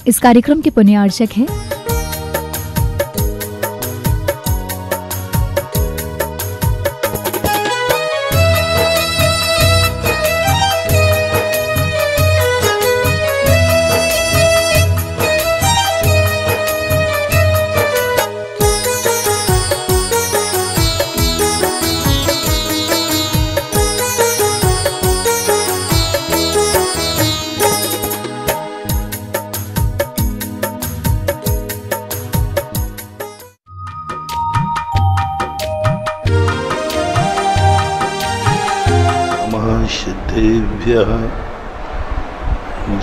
इस कार्यक्रम के पुण्यार्चक हैं सिद्धेभ्यः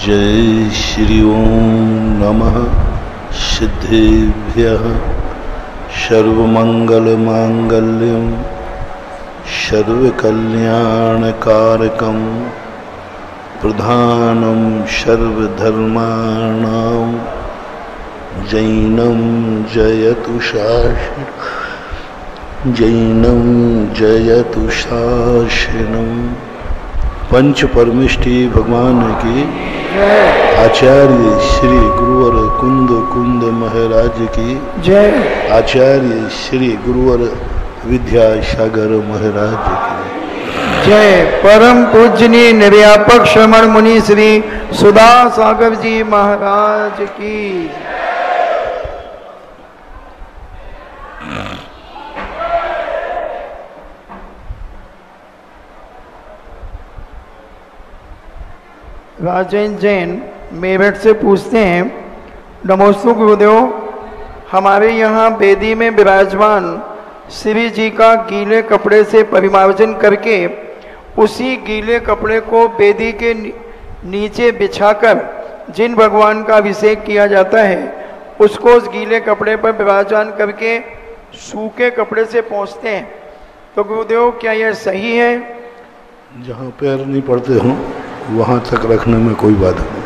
जय श्री ओम नमः सिद्धेभ्यः सर्वमंगल मांगल्यं सर्वकल्याणकारकं प्रधानं सर्वधर्माणां जैनं जयतु शासनम् जैनं जयतु शासनम्। पंच परमेष्टि भगवान की आचार्य श्री गुरुवर कुंद महाराज की जय। आचार्य श्री गुरुवर विद्यासागर महाराज की जय। परम पूजनीय निर्व्यापक श्रमण मुनि श्री सुधा सागर जी महाराज की। राजेंद्र जैन मेरठ से पूछते हैं, नमोस्तु गुरुदेव, हमारे यहाँ वेदी में विराजमान श्री जी का गीले कपड़े से परिमार्जन करके उसी गीले कपड़े को वेदी के नीचे बिछाकर जिन भगवान का अभिषेक किया जाता है उसको उस गीले कपड़े पर विराजमान करके सूखे कपड़े से पोंछते हैं, तो गुरुदेव क्या यह सही है? जहाँ पैर नहीं पड़ते हों वहां तक रखने में कोई बाधा नहीं।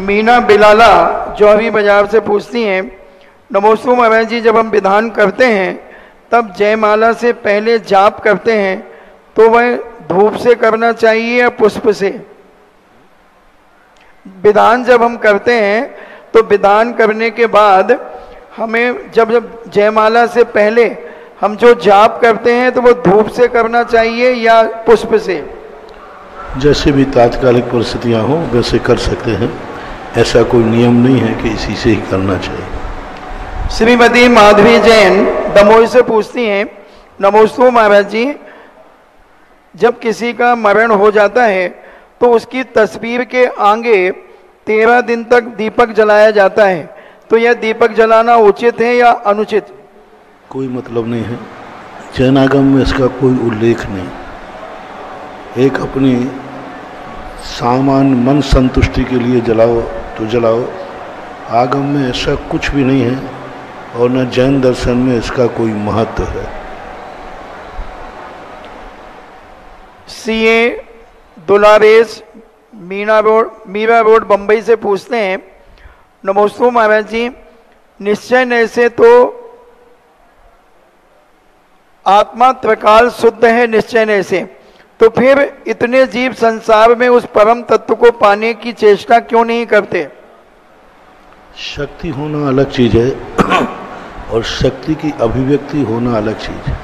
मीना बिलाला जौहरी बाजार से पूछती हैं, नमोस्तु महाराज जी, जब हम विधान करते हैं तब जयमाला से पहले जाप करते हैं तो वह धूप से करना चाहिए या पुष्प से? विधान जब हम करते हैं तो विधान करने के बाद हमें जब जयमाला से पहले हम जो जाप करते हैं तो वो धूप से करना चाहिए या पुष्प से? जैसे भी तात्कालिक परिस्थितियां हो वैसे कर सकते हैं, ऐसा कोई नियम नहीं है कि इसी से ही करना चाहिए। श्रीमती माधवी जैन दमोह से पूछती हैं, नमोस्तु महाराज जी, जब किसी का मरण हो जाता है तो उसकी तस्वीर के आगे 13 दिन तक दीपक जलाया जाता है, तो यह दीपक जलाना उचित है या अनुचित? कोई मतलब नहीं है, जैनागम में इसका कोई उल्लेख नहीं। एक अपनी सामान्य मन संतुष्टि के लिए जलाओ तो जलाओ, आगम में ऐसा कुछ भी नहीं है और न जैन दर्शन में इसका कोई महत्व है। सीए दुलारेश मीरा रोड बम्बई से पूछते हैं, नमोस्तु महाराज जी, निश्चय न से तो आत्मा त्रिकाल शुद्ध है, निश्चय न से, तो फिर इतने जीव संसार में उस परम तत्व को पाने की चेष्टा क्यों नहीं करते? शक्ति होना अलग चीज है और शक्ति की अभिव्यक्ति होना अलग चीज है।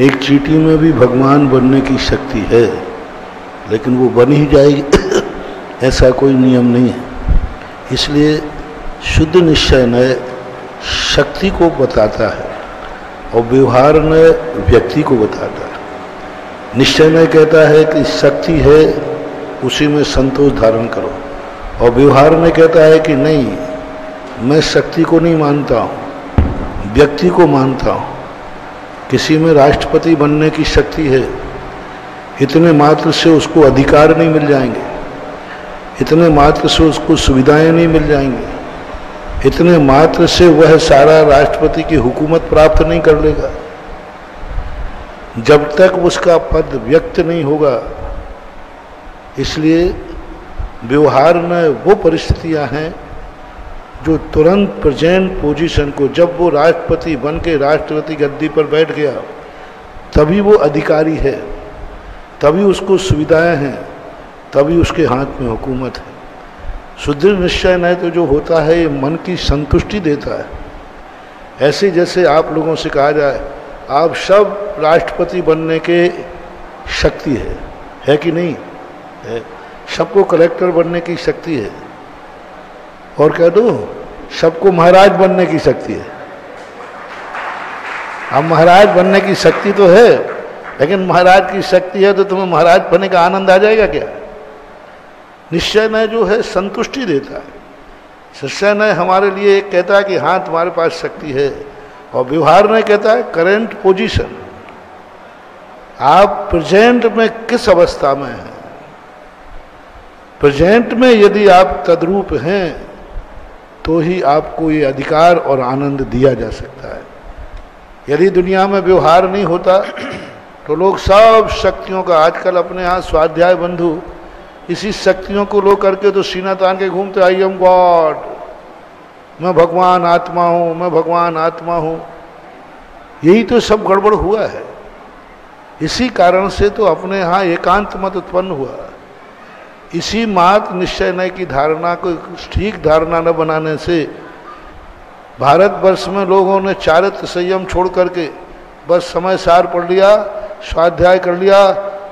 एक चींटी में भी भगवान बनने की शक्ति है, लेकिन वो बन ही जाएगी ऐसा कोई नियम नहीं है। इसलिए शुद्ध निश्चय नय शक्ति को बताता है और व्यवहार नय व्यक्ति को बताता है। निश्चय नय कहता है कि शक्ति है उसी में संतोष धारण करो, और व्यवहार में कहता है कि नहीं, मैं शक्ति को नहीं मानता हूँ, व्यक्ति को मानता हूँ। किसी में राष्ट्रपति बनने की शक्ति है, इतने मात्र से उसको अधिकार नहीं मिल जाएंगे, इतने मात्र से उसको सुविधाएं नहीं मिल जाएंगी, इतने मात्र से वह सारा राष्ट्रपति की हुकूमत प्राप्त नहीं कर लेगा। जब तक उसका पद व्यक्त नहीं होगा, इसलिए व्यवहार में वो परिस्थितियां हैं जो तुरंत प्रेजेंट पोजीशन को, जब वो राष्ट्रपति बन के राष्ट्रपति गद्दी पर बैठ गया तभी वो अधिकारी है, तभी उसको सुविधाएं हैं, तभी उसके हाथ में हुकूमत है। सुदृढ़ निश्चय नय तो जो होता है ये मन की संतुष्टि देता है। ऐसे जैसे आप लोगों से कहा जाए आप सब राष्ट्रपति बनने के शक्ति है कि नहीं है? सबको कलेक्टर बनने की शक्ति है, और कह दो सबको महाराज बनने की शक्ति है। अब महाराज बनने की शक्ति तो है, लेकिन महाराज की शक्ति है तो तुम्हें महाराज बनने का आनंद आ जाएगा क्या? निश्चय नय जो है संतुष्टि देता है। निश्चय नय हमारे लिए एक कहता है कि हाँ तुम्हारे पास शक्ति है, और व्यवहार नय कहता है करेंट पोजीशन, आप प्रेजेंट में किस अवस्था में हैं। प्रेजेंट में यदि आप तद्रूप हैं तो ही आपको ये अधिकार और आनंद दिया जा सकता है। यदि दुनिया में व्यवहार नहीं होता तो लोग सब शक्तियों का, आजकल अपने यहाँ स्वाध्याय बंधु इसी शक्तियों को लो करके तो सीना तान के घूमते, आई एम गॉड, मैं भगवान आत्मा हूँ, मैं भगवान आत्मा हूँ। यही तो सब गड़बड़ हुआ है। इसी कारण से तो अपने यहाँ एकांत मत उत्पन्न हुआ। इसी मात्र निश्चय नय की धारणा को ठीक धारणा न बनाने से भारतवर्ष में लोगों ने चारित्र संयम छोड़ करके बस समय सार पढ़ लिया, स्वाध्याय कर लिया,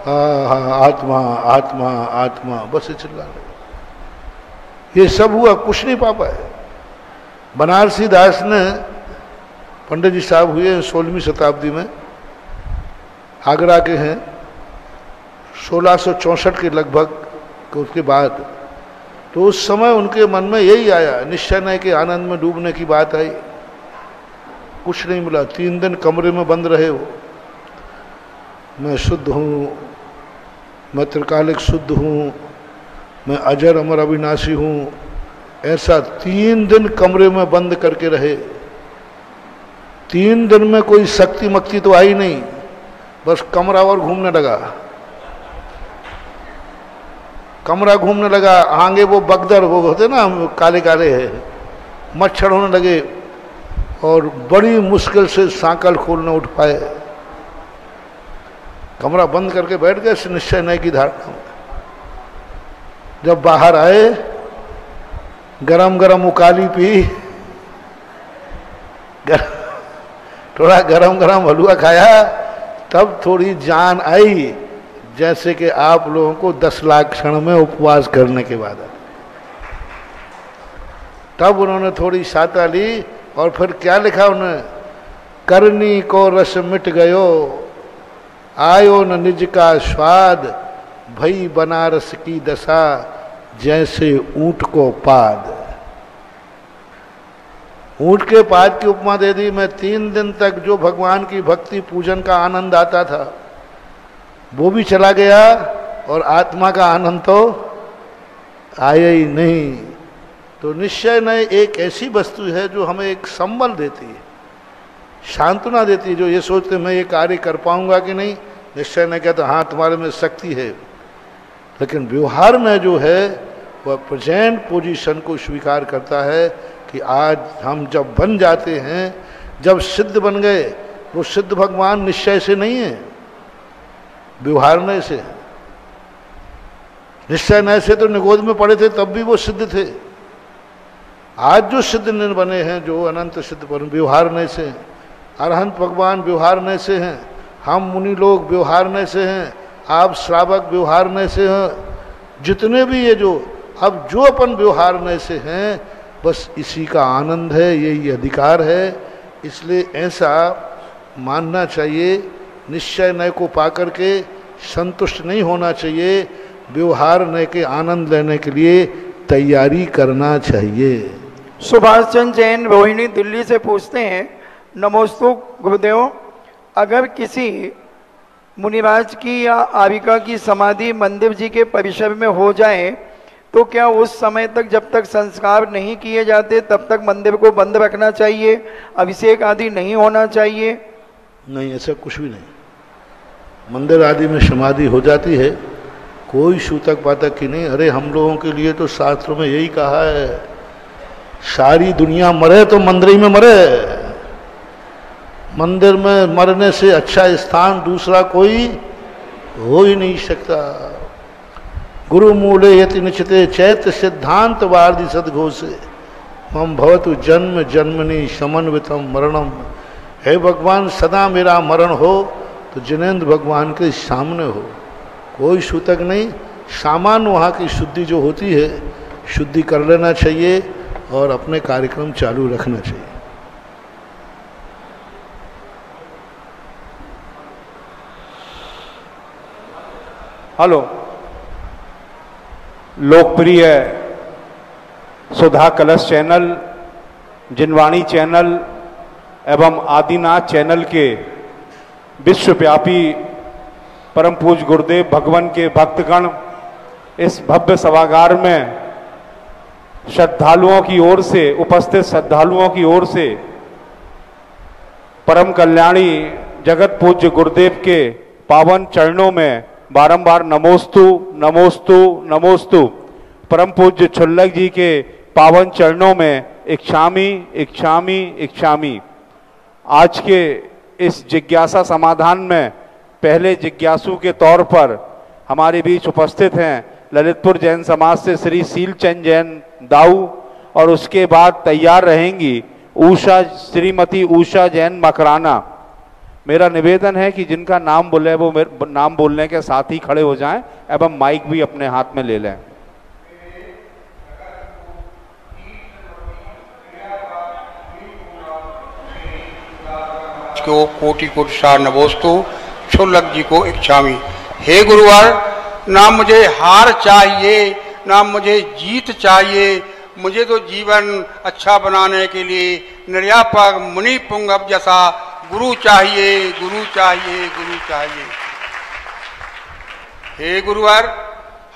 आत्मा आत्मा आत्मा, बस चिल्ला रहे। ये सब हुआ, कुछ नहीं पा पाए। बनारसी दास ने, पंडित जी साहब हुए 16वीं शताब्दी में, आगरा के हैं, 1664 के लगभग उसके बाद, तो उस समय उनके मन में यही आया, निश्चय नय के आनंद में डूबने की बात आई। कुछ नहीं मिला, 3 दिन कमरे में बंद रहे वो। मैं शुद्ध हूँ, मैं त्रिकालिक शुद्ध हूँ, मैं अजर अमर अविनाशी हूँ, ऐसा 3 दिन कमरे में बंद करके रहे। 3 दिन में कोई शक्ति मक्ति तो आई नहीं, बस कमरा और घूमने लगा, कमरा घूमने लगा। आगे वो बगदर वो होते ना काले काले है, मच्छर होने लगे और बड़ी मुश्किल से सांकल खोलने उठ पाए। कमरा बंद करके बैठ गए निश्चय नय की धारणा में। जब बाहर आए, गरम गरम उकाली पी, थोड़ा गरम गरम हलवा खाया, तब थोड़ी जान आई, जैसे कि आप लोगों को 10 लाख क्षण में उपवास करने के बाद। तब उन्होंने थोड़ी साता ली और फिर क्या लिखा उन्होंने, करनी को रस मिट गयो, आयो न निज का स्वाद, भई बनारस की दशा, जैसे ऊंट को पाद। ऊंट के पाद की उपमा दे दी। मैं 3 दिन तक जो भगवान की भक्ति पूजन का आनंद आता था वो भी चला गया, और आत्मा का आनंद तो आया ही नहीं। तो निश्चय नय एक ऐसी वस्तु है जो हमें एक संबल देती है, सांत्वना देती है। जो ये सोचते मैं ये कार्य कर पाऊंगा कि नहीं, निश्चय नय कहता हाँ तुम्हारे में शक्ति है। लेकिन व्यवहार में जो है वह प्रेजेंट पोजीशन को स्वीकार करता है कि आज हम जब बन जाते हैं, जब सिद्ध बन गए, वो सिद्ध भगवान निश्चय से नहीं है, व्यवहार नय से। निश्चय नय से तो निगोद में पड़े थे तब भी वो सिद्ध थे। आज जो सिद्ध नहीं बने हैं, जो अनंत सिद्ध बने, व्यवहार नय से। अरहंत भगवान व्यवहार नय से हैं, हम मुनि लोग व्यवहार नय से हैं, आप श्रावक व्यवहार नय से हैं। जितने भी ये जो अब जो अपन व्यवहार नय से हैं, बस इसी का आनंद है, यही अधिकार है। इसलिए ऐसा मानना चाहिए, निश्चय नय को पाकर के संतुष्ट नहीं होना चाहिए, व्यवहार नय के आनंद लेने के लिए तैयारी करना चाहिए। सुभाष चंद्र जैन रोहिणी दिल्ली से पूछते हैं, नमोस्तु गुरुदेव, अगर किसी मुनिराज की या आविका की समाधि मंदिर जी के परिसर में हो जाए तो क्या उस समय तक, जब तक संस्कार नहीं किए जाते तब तक मंदिर को बंद रखना चाहिए, अभिषेक आदि नहीं होना चाहिए? नहीं, ऐसा कुछ भी नहीं। मंदिर आदि में समाधि हो जाती है, कोई सूतक पातक की नहीं। अरे हम लोगों के लिए तो शास्त्रों में यही कहा है, सारी दुनिया मरे तो मंदिर ही में मरे। मंदिर में मरने से अच्छा स्थान दूसरा कोई हो ही नहीं सकता। गुरु मूले यति निश्चिते चैत्य सिद्धांत वार्धि सदघोषे मम भवतु जन्म जन्मनि समन्वितम मरणम। हे भगवान, सदा मेरा मरण हो तो जिनेंद्र भगवान के सामने हो, कोई सूतक नहीं। सामान्य वहाँ की शुद्धि जो होती है, शुद्धि कर लेना चाहिए और अपने कार्यक्रम चालू रखना चाहिए। हेलो, लोकप्रिय सुधा कलश चैनल, जिनवाणी चैनल एवं आदिनाथ चैनल के विश्वव्यापी परम पूज्य गुरुदेव भगवान के भक्तगण इस भव्य सभागार में श्रद्धालुओं की ओर से, उपस्थित श्रद्धालुओं की ओर से परम कल्याणी जगत पूज्य गुरुदेव के पावन चरणों में बारंबार नमोस्तु नमोस्तु नमोस्तु। परम पूज्य छुल्लक जी के पावन चरणों में इच्छामी इच्छामी इच्छामी। आज के इस जिज्ञासा समाधान में पहले जिज्ञासु के तौर पर हमारे बीच उपस्थित हैं ललितपुर जैन समाज से श्री सीलचंद जैन दाऊ, और उसके बाद तैयार रहेंगी उषा, श्रीमती उषा जैन मकराना। मेरा निवेदन है कि जिनका नाम बोले वो नाम बोलने के साथ ही खड़े हो जाएं एवं माइक भी अपने हाथ में ले लें। को कोटि कोटि सार नमोस्तु छुल्लक जी को इच्छामी। हे गुरुवर, ना मुझे हार चाहिए ना मुझे जीत चाहिए, मुझे तो जीवन अच्छा बनाने के लिए निर्यापक मुनि पुंगव जैसा गुरु चाहिए, गुरु चाहिए, गुरु चाहिए। हे गुरुवर,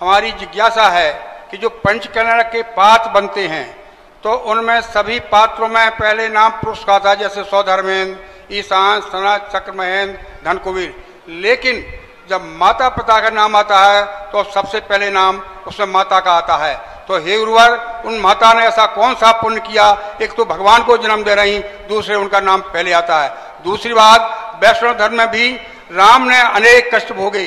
हमारी जिज्ञासा है कि जो पंचकर्ण के पात्र बनते हैं तो उनमें सभी पात्रों में पहले नाम पुरुष का था, जैसे सौधर्मेंद्र, ईशान, सनत, चक्र महेंद्र, धन कुबेर। लेकिन जब माता पिता का नाम आता है तो सबसे पहले नाम उसमें माता का आता है। तो हे गुरुवर, उन माता ने ऐसा कौन सा पुण्य किया, एक तो भगवान को जन्म दे रही, दूसरे उनका नाम पहले आता है। दूसरी बात, वैष्णव धर्म में भी राम ने अनेक कष्ट भोगे,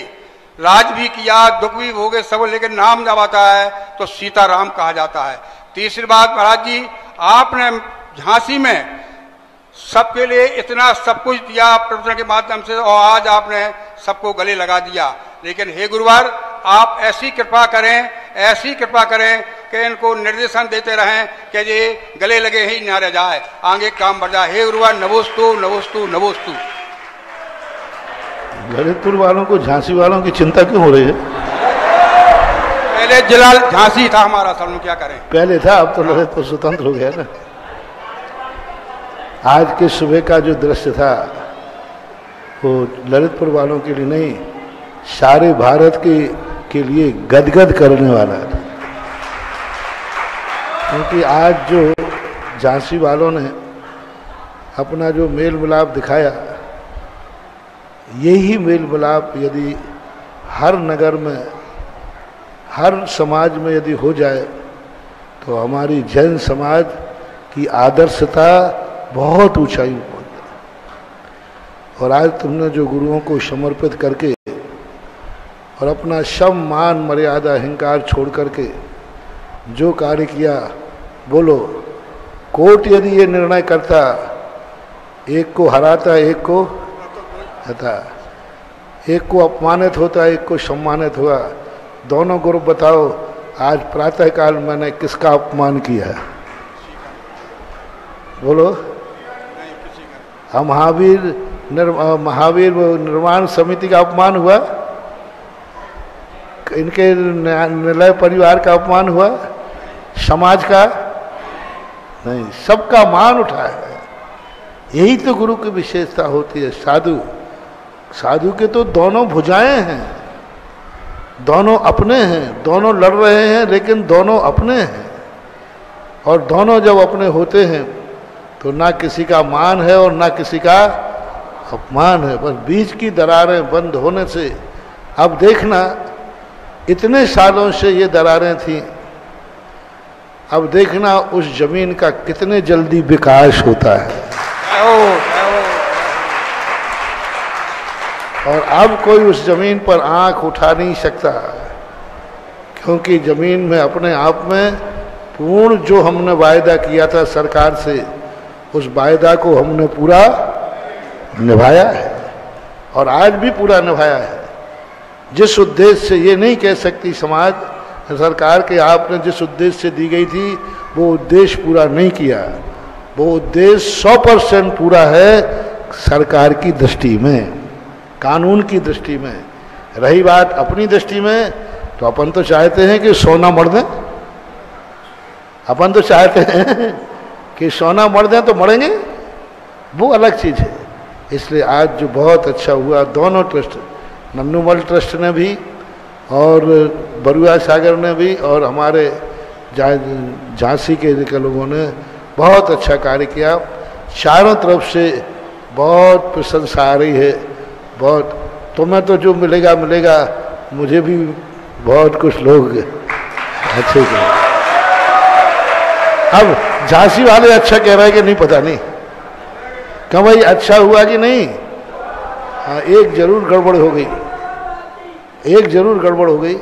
राज भी किया, दुख भी भोगे सब, लेकिन नाम जब आता है तो सीता राम कहा जाता है। तीसरी बात, महाराज जी, आपने झांसी में सबके लिए इतना सब कुछ दिया प्रवचन के माध्यम से, और आज आपने सबको गले लगा दिया। लेकिन हे गुरुवार, आप ऐसी कृपा करें, ऐसी कृपा करें कि इनको निर्देशन देते रहें कि ये गले लगे ही ना रह जाए, आगे काम बढ़ जाए। हे गुरुवार, नमोस्तु नमोस्तु नमोस्तु। ललितपुर वालों को झांसी वालों की चिंता क्यों हो रही है? पहले जिला झांसी था हमारा, सर क्या करें, पहले था, अब तो ललितपुर स्वतंत्र हो गया ना। आज के सुबह का जो दृश्य था वो ललितपुर वालों के लिए नहीं, सारे भारत के लिए गदगद करने वाला था। क्योंकि आज जो झांसी वालों ने अपना जो मेल मिलाप दिखाया, यही मेल मिलाप यदि हर नगर में, हर समाज में यदि हो जाए तो हमारी जैन समाज की आदर्शता बहुत ऊंचाई पहुंच जाए। और आज तुमने जो गुरुओं को समर्पित करके और अपना शम मान मर्यादा अहंकार छोड़ करके जो कार्य किया, बोलो कोर्ट यदि ये निर्णय करता, एक को हराता एक को हता, एक को अपमानित होता एक को सम्मानित हुआ, दोनों ग्रुप बताओ आज प्रातःकाल मैंने किसका अपमान किया है? बोलो। महावीर निर्माण समिति का अपमान हुआ, इनके निलय परिवार का अपमान हुआ, समाज का नहीं, सबका मान उठाया है। यही तो गुरु की विशेषता होती है। साधु के तो दोनों भुजाएं हैं, दोनों अपने हैं, दोनों लड़ रहे हैं लेकिन दोनों अपने हैं। और दोनों जब अपने होते हैं तो ना किसी का मान है और ना किसी का अपमान है। बस बीच की दरारें बंद होने से, अब देखना इतने सालों से ये दरारें थीं, अब देखना उस जमीन का कितने जल्दी विकास होता है। और अब कोई उस जमीन पर आंख उठा नहीं सकता, क्योंकि जमीन में अपने आप में पूर्ण जो हमने वायदा किया था सरकार से, उस वायदा को हमने पूरा निभाया है और आज भी पूरा निभाया है। जिस उद्देश्य से ये नहीं कह सकती समाज सरकार के आपने जिस उद्देश्य से दी गई थी वो उद्देश्य पूरा नहीं किया, वो उद्देश्य 100% पूरा है सरकार की दृष्टि में, कानून की दृष्टि में। रही बात अपनी दृष्टि में, तो अपन तो चाहते हैं कि सोना मर दें, अपन तो चाहते हैं कि सोना मर दें तो मरेंगे, वो अलग चीज़ है। इसलिए आज जो बहुत अच्छा हुआ, दोनों ट्रस्ट, नन्नूमल ट्रस्ट ने भी और बरुआ सागर ने भी और हमारे झांसी के लोगों ने बहुत अच्छा कार्य किया। चारों तरफ से बहुत प्रशंसा आ रही है, बहुत। तुम्हें तो जो मिलेगा मिलेगा, मुझे भी बहुत कुछ लोग अच्छे कहे। अब झांसी वाले अच्छा कह रहे हैं कि नहीं पता नहीं, क्यों भाई अच्छा हुआ कि नहीं? हाँ, एक जरूर गड़बड़ हो गई, एक जरूर गड़बड़ हो गई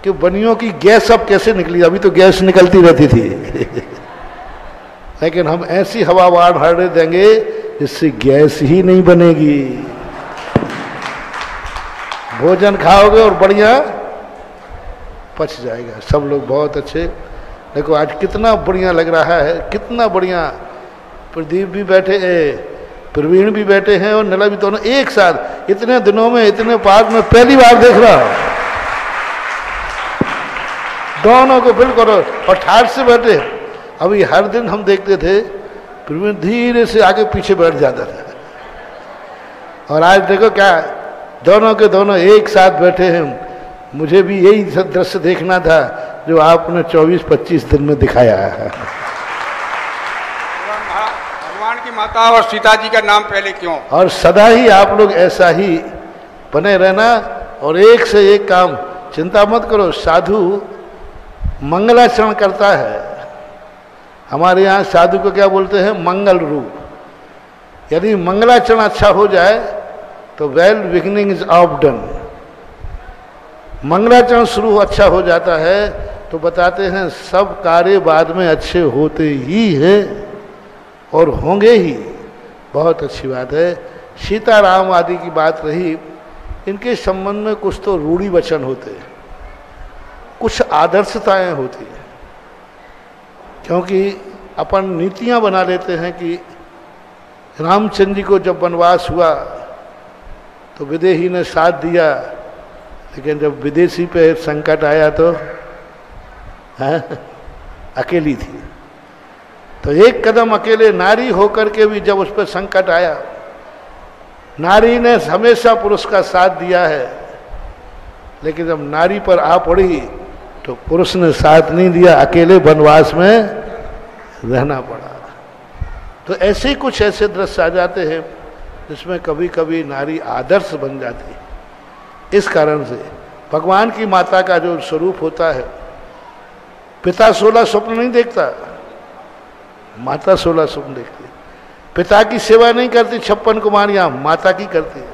कि बनियों की गैस अब कैसे निकली। अभी तो गैस निकलती रहती थी लेकिन हम ऐसी हवा बाढ़ देंगे जिससे गैस ही नहीं बनेगी। भोजन खाओगे और बढ़िया पच जाएगा। सब लोग बहुत अच्छे। देखो आज कितना बढ़िया लग रहा है, कितना बढ़िया। प्रदीप भी बैठे, प्रवीण भी बैठे हैं और नीला भी, दोनों एक साथ इतने दिनों में, इतने पार्क में पहली बार देख रहा हूं दोनों को बिल्कुल, और ठाठ से बैठे। अभी हर दिन हम देखते थे प्रवीण धीरे से आगे पीछे बैठ जाता था, और आज देखो क्या दोनों के दोनों एक साथ बैठे हैं। मुझे भी यही दृश्य देखना था जो आपने 24-25 दिन में दिखाया है। भगवान की माता और सीता जी का नाम पहले क्यों? और सदा ही आप लोग ऐसा ही बने रहना, और एक से एक काम, चिंता मत करो। साधु मंगलाचरण करता है। हमारे यहाँ साधु को क्या बोलते हैं? मंगल रूप। यदि मंगलाचरण अच्छा हो जाए तो well beginning is of done. मंगलाचरण शुरू अच्छा हो जाता है तो बताते हैं सब कार्य बाद में अच्छे होते ही हैं और होंगे ही। बहुत अच्छी बात है। सीताराम आदि की बात रही, इनके संबंध में कुछ तो रूढ़ी वचन होते हैं, कुछ आदर्शताएं होती हैं। क्योंकि अपन नीतियां बना लेते हैं कि रामचंद्र जी को जब वनवास हुआ तो विदेही ने साथ दिया, लेकिन जब विदेशी पे संकट आया तो अकेली थी। तो एक कदम अकेले नारी होकर के भी जब उस पर संकट आया, नारी ने हमेशा पुरुष का साथ दिया है, लेकिन जब नारी पर आ पड़ी तो पुरुष ने साथ नहीं दिया, अकेले वनवास में रहना पड़ा। तो ऐसे ही कुछ ऐसे दृश्य आ जाते हैं जिसमें कभी कभी नारी आदर्श बन जाती है। इस कारण से भगवान की माता का जो स्वरूप होता है, पिता 16 स्वप्न नहीं देखता, माता 16 स्वप्न देखती है। पिता की सेवा नहीं करती 56 कुमारियां, माता की करती है।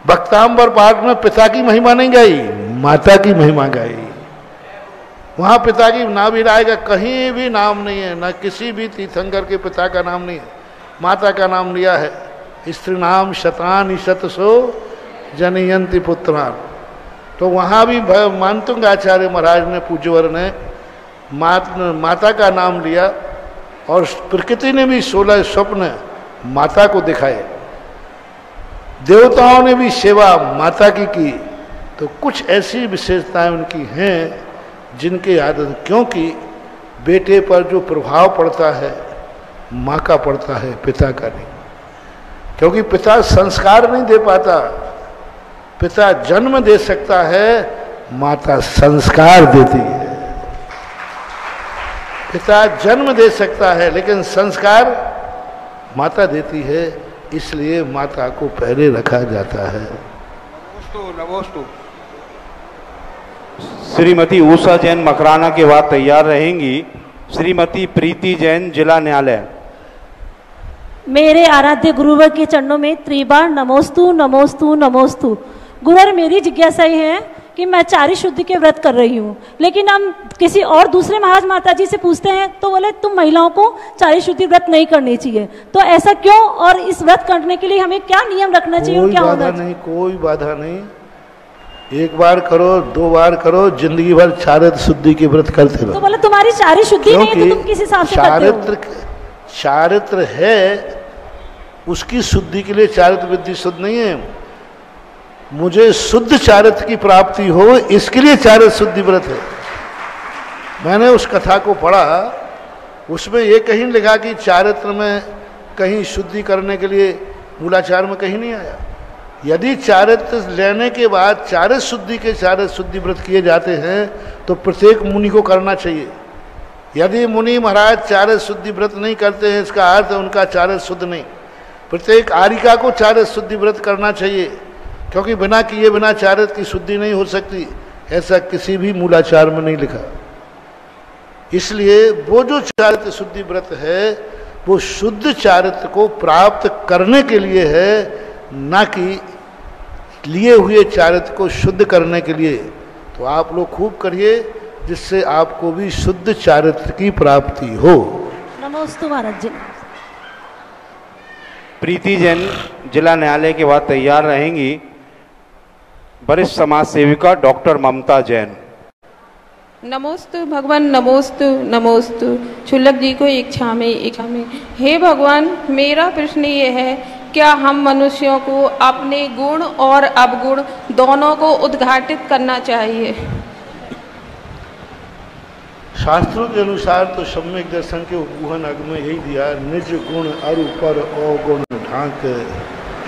भक्तांबर पाठ में पिता की महिमा नहीं गाई, माता की महिमा गाई। वहां पिता की नाम भी आएगा, कहीं भी नाम नहीं है, ना किसी भी तीर्थंकर के पिता का नाम नहीं है, माता का नाम लिया है। स्त्री नाम शतानि शतसो जनयंती पुत्रान। तो वहां भी मानतुंग आचार्य महाराज ने, पूज्यवर ने माता का नाम लिया, और प्रकृति ने भी 16 स्वप्न माता को दिखाए। देवताओं ने भी सेवा माता की। तो कुछ ऐसी विशेषताएं उनकी हैं जिनके आदत, क्योंकि बेटे पर जो प्रभाव पड़ता है माँ का पड़ता है, पिता का नहीं। क्योंकि पिता संस्कार नहीं दे पाता, पिता जन्म दे सकता है, माता संस्कार देती है। पिता जन्म दे सकता है लेकिन संस्कार माता देती है, इसलिए माता को पहले रखा जाता है। नमोस्तु। श्रीमती उषा जैन मकराना के बाद तैयार रहेंगी श्रीमती प्रीति जैन, जिला न्यायालय। मेरे आराध्य गुरुवर के चरणों में त्रिबार नमोस्तु नमोस्तु नमोस्तु। गुरुवर, मेरी जिज्ञासा ये है कि मैं चारी शुद्धि के व्रत कर रही हूँ, लेकिन हम किसी और दूसरे महाराज माता जी से पूछते हैं तो बोले तुम महिलाओं को चारी शुद्धि व्रत नहीं करनी चाहिए, तो ऐसा क्यों? और इस व्रत करने के लिए हमें क्या नियम रखना चाहिए और क्या होना चाहिए? कोई बाधा नहीं, एक बार करो, 2 बार करो, जिंदगी भर चारित्र शुद्धि के व्रत करते रहो। तो बोले तुम्हारी चारी शुद्धि नहीं है तो तुम किस हिसाब से करते हो? चारित्र है, उसकी शुद्धि के लिए चारित्र विधि शुद्ध नहीं है। मुझे शुद्ध चारित्र की प्राप्ति हो, इसके लिए चारित्र शुद्धि व्रत है। मैंने उस कथा को पढ़ा, उसमें ये कहीं लिखा कि चारित्र में कहीं शुद्धि करने के लिए मूलाचार में कहीं नहीं आया। यदि चारित्र लेने के बाद चारित्र शुद्धि के चारित्र शुद्धि व्रत किए जाते हैं तो प्रत्येक मुनि को करना चाहिए। यदि मुनि महाराज चारित्र शुद्धि व्रत नहीं करते हैं, इसका अर्थ उनका चारित्र शुद्ध नहीं। प्रत्येक आरिका को चारित्र शुद्धि व्रत करना चाहिए, क्योंकि बिना किए बिना चारित्र की शुद्धि नहीं हो सकती, ऐसा किसी भी मूलाचार में नहीं लिखा। इसलिए वो जो चारित्र शुद्धि व्रत है वो शुद्ध चारित्र को प्राप्त करने के लिए है, ना कि लिए हुए चारित्र को शुद्ध करने के लिए। तो आप लोग खूब करिए, जिससे आपको भी शुद्ध चारित्र की प्राप्ति हो। नमोस्तु महाराज जी। प्रीति जैन जिला न्यायालय के बाद तैयार रहेंगी वरिष्ठ समाज सेविका डॉक्टर ममता जैन। नमोस्तु भगवान, नमोस्तु नमोस्तु। क्षुल्लक जी को इच्छा में हे भगवान, मेरा प्रश्न ये है, क्या हम मनुष्यों को अपने गुण और अवगुण दोनों को उद्घाटित करना चाहिए? शास्त्रों के अनुसार तो सम्यक दर्शन के उपगुहन अग में यही दिया, निज गुण अरु पर अवगुण ढांक,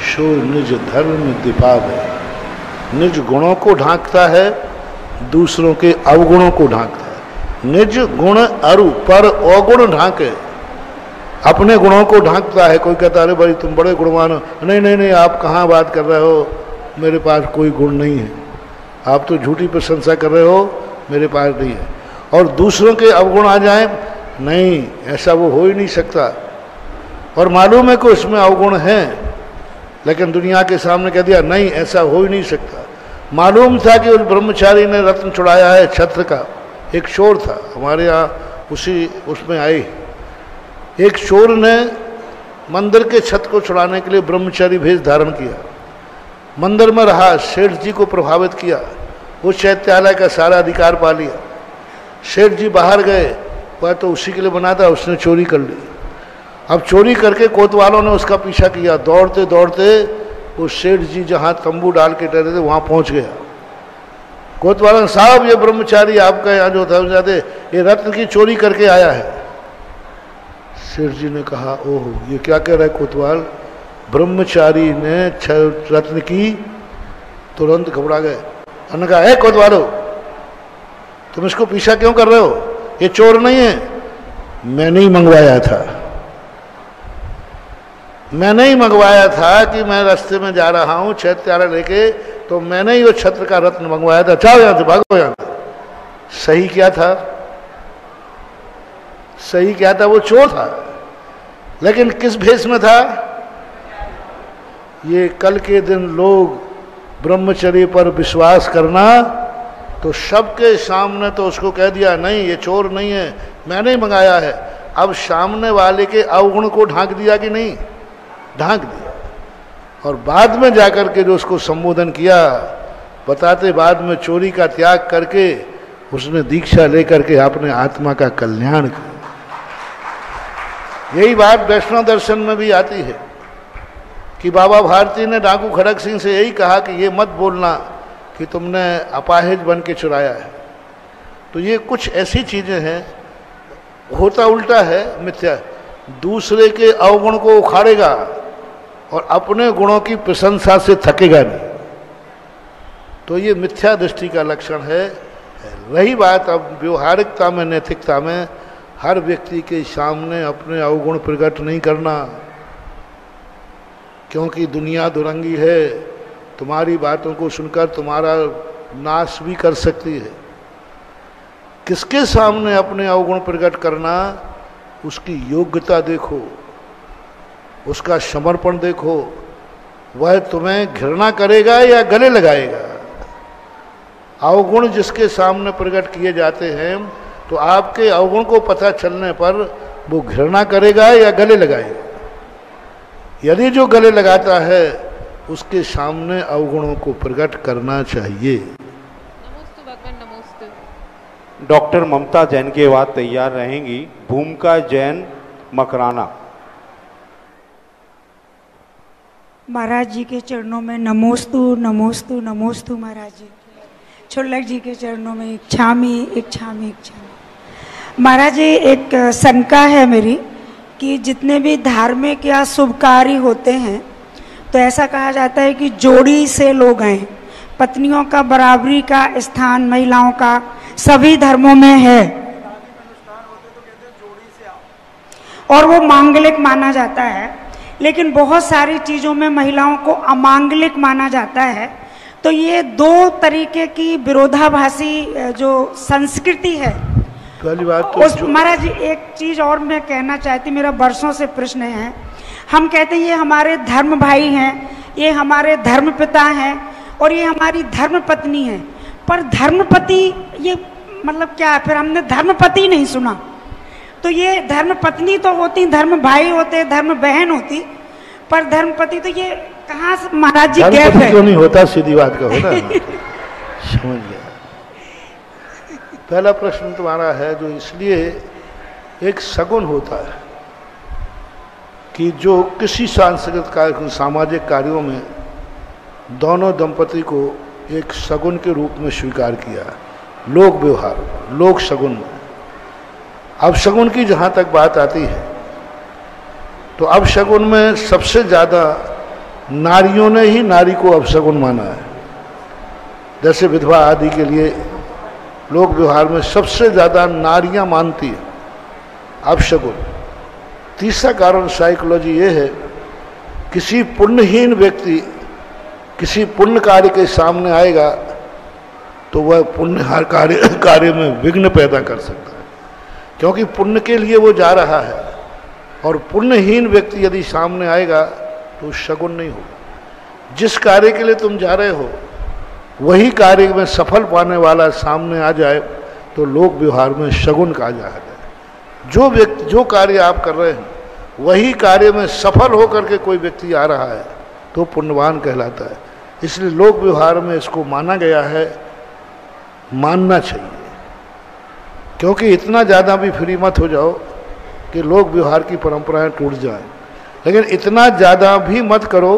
शो निज धर्म दीपावे। निज गुणों को ढांकता है, दूसरों के अवगुणों को ढांकता है। निज गुण अरु पर अवगुण ढांके, अपने गुणों को ढांकता है। कोई कहता है अरे भाई तुम बड़े गुणवान हो, नहीं नहीं नहीं, आप कहाँ बात कर रहे हो, मेरे पास कोई गुण नहीं है, आप तो झूठी प्रशंसा कर रहे हो, मेरे पास नहीं है। और दूसरों के अवगुण आ जाए, नहीं, ऐसा वो हो ही नहीं सकता। और मालूम है कि उसमें अवगुण हैं, लेकिन दुनिया के सामने कह दिया नहीं, ऐसा हो ही नहीं सकता। मालूम था कि उस ब्रह्मचारी ने रत्न चुराया है छत्र का। एक चोर था हमारे यहाँ, उसमें आई एक चोर ने मंदिर के छत को छुड़ाने के लिए ब्रह्मचारी भेष धारण किया, मंदिर में रहा, सेठ जी को प्रभावित किया, उस चैत्यालय का सारा अधिकार पा लिया। सेठ जी बाहर गए, वह तो उसी के लिए बना था, उसने चोरी कर ली। अब चोरी करके कोतवालों ने उसका पीछा किया, दौड़ते दौड़ते वो सेठ जी जहाँ तंबू डाल के ठहरे थे वहाँ पहुँच गया। कोतवालों ने, साहब ये ब्रह्मचारी आपका यहाँ जो था जाते ये रत्न की चोरी करके आया है। सेठ जी ने कहा, ओहो ये क्या कह रहा है कोतवाल, ब्रह्मचारी ने रत्न की। तुरंत घबरा गए। उन्होंने कहा, कोतवालो तुम इसको पीछा क्यों कर रहे हो, ये चोर नहीं है। मैंने ही मंगवाया था, मैंने ही मंगवाया था कि मैं रास्ते में जा रहा हूँ चैत्यालय लेके, तो मैंने ही वो छत्र का रत्न मंगवाया था, जाओ यहाँ से, भागो यहाँ से। सही क्या था, सही क्या था, वो चोर था, लेकिन किस भेष में था। ये कल के दिन लोग ब्रह्मचर्य पर विश्वास करना, तो सबके सामने तो उसको कह दिया नहीं ये चोर नहीं है, मैंने ही मंगाया है। अब सामने वाले के अवगुण को ढांक दिया कि नहीं, ढांक दिया। और बाद में जाकर के जो उसको संबोधन किया, बताते बाद में चोरी का त्याग करके उसने दीक्षा लेकर के अपने आत्मा का कल्याण किया। यही बात वैष्णव दर्शन में भी आती है कि बाबा भारती ने डाकू खड़क सिंह से यही कहा कि ये मत बोलना कि तुमने अपाहिज बन के चुराया है। तो ये कुछ ऐसी चीजें हैं, होता उल्टा है, मिथ्या। दूसरे के अवगुण को उखाड़ेगा और अपने गुणों की प्रशंसा से थकेगा नहीं, तो ये मिथ्या दृष्टि का लक्षण है। रही बात अब व्यवहारिकता में, नैतिकता में, हर व्यक्ति के सामने अपने अवगुण प्रकट नहीं करना, क्योंकि दुनिया दुरंगी है, तुम्हारी बातों को सुनकर तुम्हारा नाश भी कर सकती है। किसके सामने अपने अवगुण प्रकट करना, उसकी योग्यता देखो, उसका समर्पण देखो, वह तुम्हें घृणा करेगा या गले लगाएगा। अवगुण जिसके सामने प्रकट किए जाते हैं तो आपके अवगुण को पता चलने पर वो घृणा करेगा या गले लगाएगा। यदि जो गले लगाता है उसके सामने अवगुणों को प्रकट करना चाहिए। नमोस्तु भगवान नमोस्तु। डॉक्टर ममता जैन के बाद तैयार रहेंगी भूमिका जैन मकराना। महाराज जी के चरणों में नमोस्तु नमोस्तु नमोस्तु। महाराज जी छुल्लक जी के चरणों में एक छामी एक छामी एक छामी। महाराज जी एक शंका है मेरी कि जितने भी धार्मिक या शुभ कार्य होते हैं तो ऐसा कहा जाता है कि जोड़ी से लोग हैं, पत्नियों का बराबरी का स्थान महिलाओं का सभी धर्मों में है और वो मांगलिक माना जाता है, लेकिन बहुत सारी चीज़ों में महिलाओं को अमांगलिक माना जाता है। तो ये दो तरीके की विरोधाभासी जो संस्कृति है, पहली बात तो महाराज जी एक चीज़ और मैं कहना चाहती, मेरा वर्षों से प्रश्न है। हम कहते हैं ये हमारे धर्म भाई हैं, ये हमारे धर्म पिता हैं और ये हमारी धर्म पत्नी है, पर धर्मपति ये मतलब क्या है? फिर हमने धर्मपति नहीं सुना। तो ये धर्म पत्नी तो होती, धर्म भाई होते, धर्म बहन होती, पर धर्मपति तो ये कहाँ से महाराज जी गैप है? तो नहीं होता, सीधी बात का होता समझ गया। पहला प्रश्न तुम्हारा है जो इसलिए एक सगुन होता है कि जो किसी सांस्कृतिक कार्य सामाजिक कार्यों में दोनों दंपति को एक सगुन के रूप में स्वीकार किया, लोक व्यवहार लोक सगुन में। अब शगुन की जहाँ तक बात आती है तो अब शगुन में सबसे ज़्यादा नारियों ने ही नारी को अपशगुन माना है। जैसे विधवा आदि के लिए लोक व्यवहार में सबसे ज़्यादा नारियां मानती है अपशगुन। तीसरा कारण साइकोलॉजी ये है, किसी पुण्यहीन व्यक्ति किसी पुण्य कार्य के सामने आएगा तो वह पुण्य कार्य में विघ्न पैदा कर सकता है, क्योंकि पुण्य के लिए वो जा रहा है। और पुण्यहीन व्यक्ति यदि सामने आएगा तो शगुन नहीं होगा। जिस कार्य के लिए तुम जा रहे हो वही कार्य में सफल पाने वाला सामने आ जाए तो लोक व्यवहार में शगुन कहा जाता है। जो व्यक्ति जो कार्य आप कर रहे हैं वही कार्य में सफल होकर के कोई व्यक्ति आ रहा है तो पुण्यवान कहलाता है। इसलिए लोक व्यवहार में इसको माना गया है, मानना चाहिए। क्योंकि इतना ज़्यादा भी फ्री मत हो जाओ कि लोक व्यवहार की परंपराएं टूट जाएं, लेकिन इतना ज़्यादा भी मत करो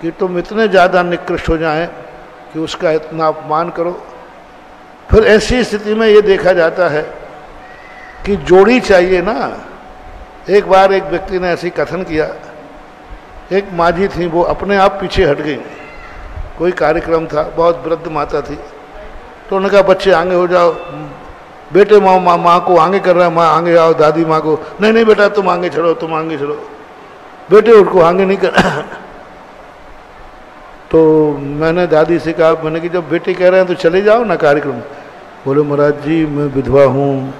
कि तुम इतने ज़्यादा निकृष्ट हो जाएं कि उसका इतना अपमान करो। फिर ऐसी स्थिति में ये देखा जाता है कि जोड़ी चाहिए ना। एक बार एक व्यक्ति ने ऐसी कथन किया, एक माँझी थी, वो अपने आप पीछे हट गई। कोई कार्यक्रम था, बहुत वृद्ध माता थी, तो उन्होंने कहा बच्चे आगे हो जाओ, बेटे माँ को आगे कर रहा है, माँ आगे आओ, दादी माँ को नहीं नहीं बेटा तुम आगे चढ़ो, तुम आगे चढ़ो, बेटे उनको आगे नहीं कर। तो मैंने दादी से कहा, मैंने कि जब बेटे कह रहे हैं तो चले जाओ ना कार्यक्रम। बोले महाराज जी मैं विधवा हूँ।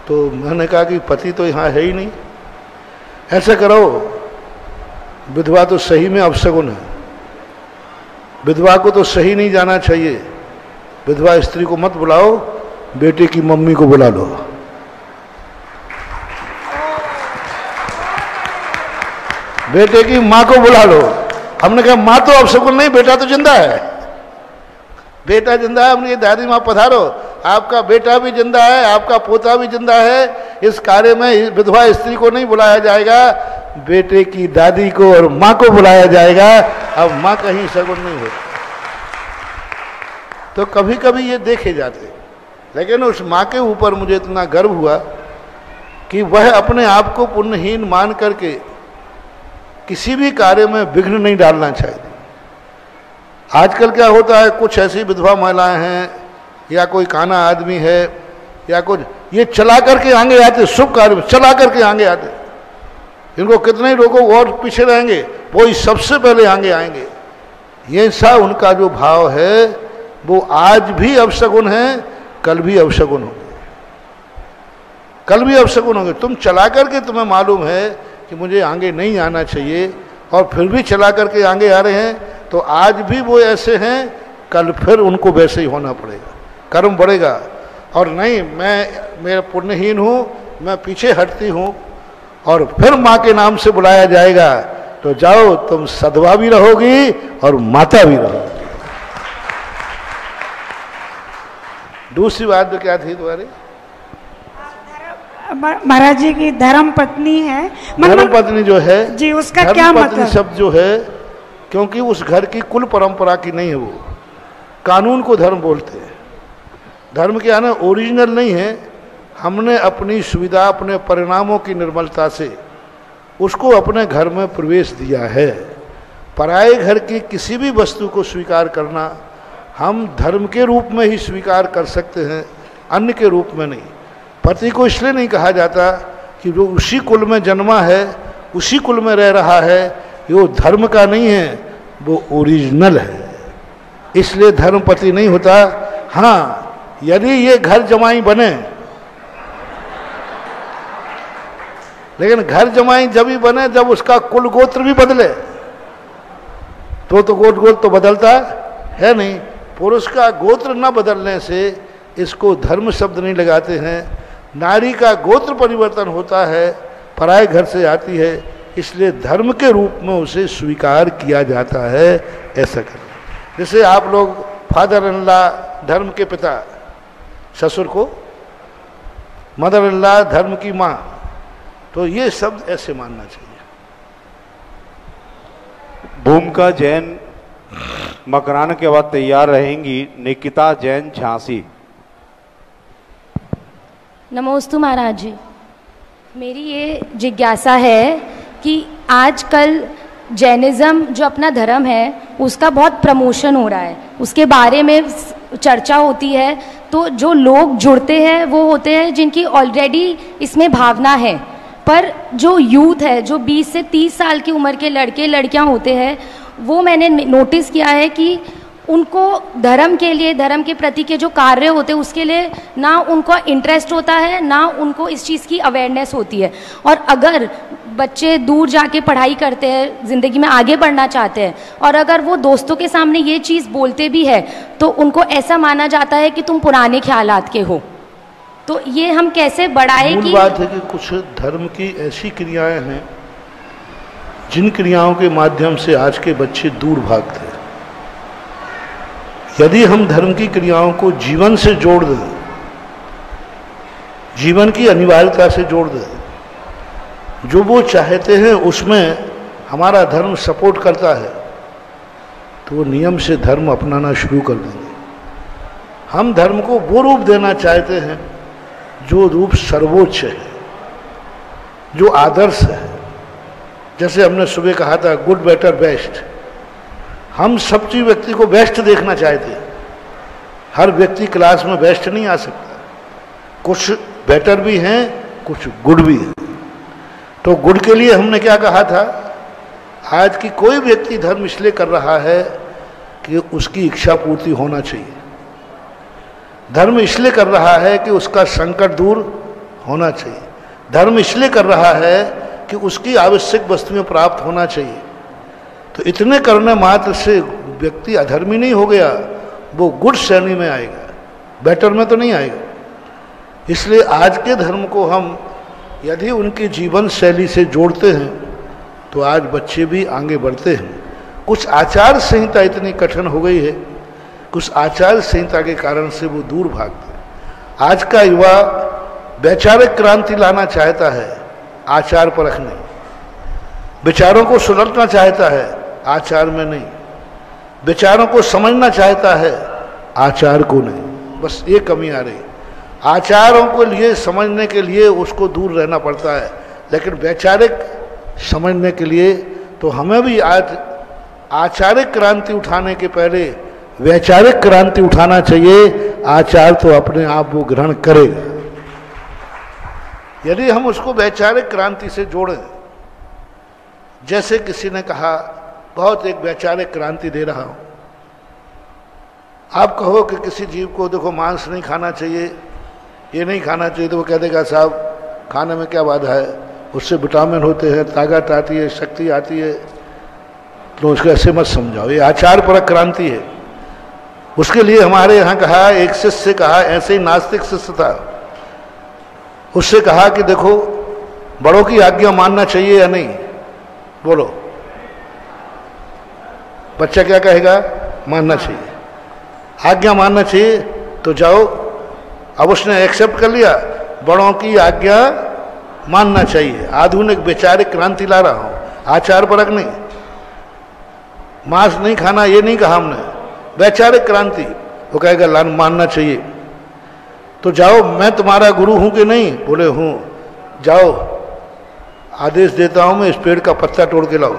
तो मैंने कहा कि पति तो यहाँ है ही नहीं, ऐसा करो, विधवा तो सही में अपशगुन है, विधवा को तो सही नहीं जाना चाहिए। विधवा स्त्री को मत बुलाओ, बेटे की मम्मी को बुला लो। बेटे की माँ को बुला लो। हमने कहा माँ तो अपशगुन नहीं, बेटा तो जिंदा है, बेटा जिंदा है। हमने कहा दादी माँ पधारो, आपका बेटा भी जिंदा है, आपका पोता भी जिंदा है। इस कार्य में विधवा स्त्री को नहीं बुलाया जाएगा, बेटे की दादी को और माँ को बुलाया जाएगा। अब माँ कहीं शगुन नहीं हो। तो कभी कभी ये देखे जाते, लेकिन उस माँ के ऊपर मुझे इतना गर्व हुआ कि वह अपने आप को पुण्यहीन मान करके किसी भी कार्य में विघ्न नहीं डालना चाहिए। आजकल क्या होता है, कुछ ऐसी विधवा महिलाएं हैं या कोई काना आदमी है या कुछ, ये चला करके आगे आते, शुभ कार्य में चला करके आगे आते। इनको कितने लोगों और पीछे रहेंगे, वो सबसे पहले आगे आएंगे। ये सा उनका जो भाव है वो आज भी अपशगुन है, कल भी अपशगुन होंगे। कल भी अपशकुन होंगे। तुम चला करके तुम्हें मालूम है कि मुझे आगे नहीं आना चाहिए और फिर भी चला करके आगे आ रहे हैं, तो आज भी वो ऐसे हैं, कल फिर उनको वैसे ही होना पड़ेगा, कर्म बढ़ेगा। और नहीं मैं पुण्यहीन हूँ, मैं पीछे हटती हूँ और फिर माँ के नाम से बुलाया जाएगा, तो जाओ तुम सधवा भी रहोगी और माता भी रहोगी। दूसरी बात तो क्या थी तुम्हारी? महाराज जी की धर्म पत्नी है, धर्म पत्नी जो है जी, उसका क्या मतलब? शब्द जो है, क्योंकि उस घर की कुल परंपरा की नहीं है, वो कानून को धर्म बोलते हैं। धर्म क्या ना ओरिजिनल नहीं है, हमने अपनी सुविधा, अपने परिणामों की निर्मलता से उसको अपने घर में प्रवेश दिया है। पराये घर की किसी भी वस्तु को स्वीकार करना हम धर्म के रूप में ही स्वीकार कर सकते हैं, अन्य के रूप में नहीं। पति को इसलिए नहीं कहा जाता कि जो उसी कुल में जन्मा है, उसी कुल में रह रहा है, वो धर्म का नहीं है, वो ओरिजिनल है, इसलिए धर्मपति नहीं होता। हाँ, यदि ये घर जमाई बने, लेकिन घर जमाई जब ही बने जब उसका कुल गोत्र भी बदले, तो गोत्र तो बदलता है नहीं। पुरुष का गोत्र न बदलने से इसको धर्म शब्द नहीं लगाते हैं। नारी का गोत्र परिवर्तन होता है, पराये घर से आती है, इसलिए धर्म के रूप में उसे स्वीकार किया जाता है। ऐसा कर, जैसे आप लोग फादर इन लॉ धर्म के पिता, ससुर को मदर इन लॉ धर्म की माँ, तो ये शब्द ऐसे मानना चाहिए। भूमिका जैन मकरान के बाद तैयार रहेंगी। निकिता जैन झांसी। नमोस्तु महाराज जी, मेरी ये जिज्ञासा है कि आजकल जैनिज़्म जो अपना धर्म है उसका बहुत प्रमोशन हो रहा है, उसके बारे में चर्चा होती है, तो जो लोग जुड़ते हैं वो होते हैं जिनकी ऑलरेडी इसमें भावना है, पर जो यूथ है, जो 20 से 30 साल की उम्र के लड़के लड़कियां होते हैं, वो मैंने नोटिस किया है कि उनको धर्म के लिए, धर्म के प्रति के जो कार्य होते हैं उसके लिए ना उनको इंटरेस्ट होता है, ना उनको इस चीज़ की अवेयरनेस होती है। और अगर बच्चे दूर जाके पढ़ाई करते हैं, ज़िंदगी में आगे बढ़ना चाहते हैं, और अगर वो दोस्तों के सामने ये चीज़ बोलते भी है तो उनको ऐसा माना जाता है कि तुम पुराने ख्यालात के हो। तो ये हम कैसे बढ़ाए? मूल बात है कि कुछ धर्म की ऐसी क्रियाएं हैं जिन क्रियाओं के माध्यम से आज के बच्चे दूर भागते हैं। यदि हम धर्म की क्रियाओं को जीवन से जोड़ दें, जीवन की अनिवार्यता से जोड़ दें, जो वो चाहते हैं उसमें हमारा धर्म सपोर्ट करता है, तो वो नियम से धर्म अपनाना शुरू कर देंगे। हम धर्म को वो रूप देना चाहते हैं जो रूप सर्वोच्च है, जो आदर्श है। जैसे हमने सुबह कहा था, गुड बेटर बेस्ट। हम सब चीज व्यक्ति को बेस्ट देखना चाहते हैं। हर व्यक्ति क्लास में बेस्ट नहीं आ सकता, कुछ बेटर भी हैं, कुछ गुड भी हैं। तो गुड के लिए हमने क्या कहा था, आज की कोई व्यक्ति धर्म इसलिए कर रहा है कि उसकी इच्छा पूर्ति होना चाहिए, धर्म इसलिए कर रहा है कि उसका संकट दूर होना चाहिए, धर्म इसलिए कर रहा है कि उसकी आवश्यक वस्तुएं प्राप्त होना चाहिए। तो इतने करने मात्र से व्यक्ति अधर्मी नहीं हो गया, वो गुड श्रेणी में आएगा, बेटर में तो नहीं आएगा। इसलिए आज के धर्म को हम यदि उनकी जीवन शैली से जोड़ते हैं तो आज बच्चे भी आगे बढ़ते हैं। कुछ आचार संहिता इतनी कठिन हो गई है, कुछ आचार संहिता के कारण से वो दूर भागते हैं। आज का युवा वैचारिक क्रांति लाना चाहता है, आचार परख नहीं, विचारों को सुलझना चाहता है, आचार में नहीं, विचारों को समझना चाहता है, आचार को नहीं। बस ये कमी आ रही। आचारों को लिए समझने के लिए उसको दूर रहना पड़ता है, लेकिन वैचारिक समझने के लिए तो हमें भी आज आचारिक क्रांति उठाने के पहले वैचारिक क्रांति उठाना चाहिए। आचार तो अपने आप वो ग्रहण करेगा यदि हम उसको वैचारिक क्रांति से जोड़ें। जैसे किसी ने कहा, बहुत एक वैचारिक क्रांति दे रहा हूं, आप कहो कि किसी जीव को देखो मांस नहीं खाना चाहिए, ये नहीं खाना चाहिए, तो वो कह देगा साहब खाने में क्या बाधा है, उससे विटामिन होते हैं, ताकत आती है, शक्ति आती है। तो उसको ऐसे मत समझाओ, ये आचार परक क्रांति है। उसके लिए हमारे यहाँ कहा, एक शिष्य से कहा, ऐसे ही नास्तिक शिष्य था, उससे कहा कि देखो बड़ों की आज्ञा मानना चाहिए या नहीं, बोलो। बच्चा क्या कहेगा? मानना चाहिए, आज्ञा मानना चाहिए। तो जाओ, अब उसने एक्सेप्ट कर लिया, बड़ों की आज्ञा मानना चाहिए। आधुनिक वैचारिक क्रांति ला रहा हूं, आचार परक नहीं। मांस नहीं खाना ये नहीं कहा हमने, वैचारिक क्रांति। वो कहेगा मानना चाहिए। तो जाओ, मैं तुम्हारा गुरु हूं कि नहीं? बोले हूं। जाओ, आदेश देता हूं मैं, इस पेड़ का पत्ता तोड़ के लाओ।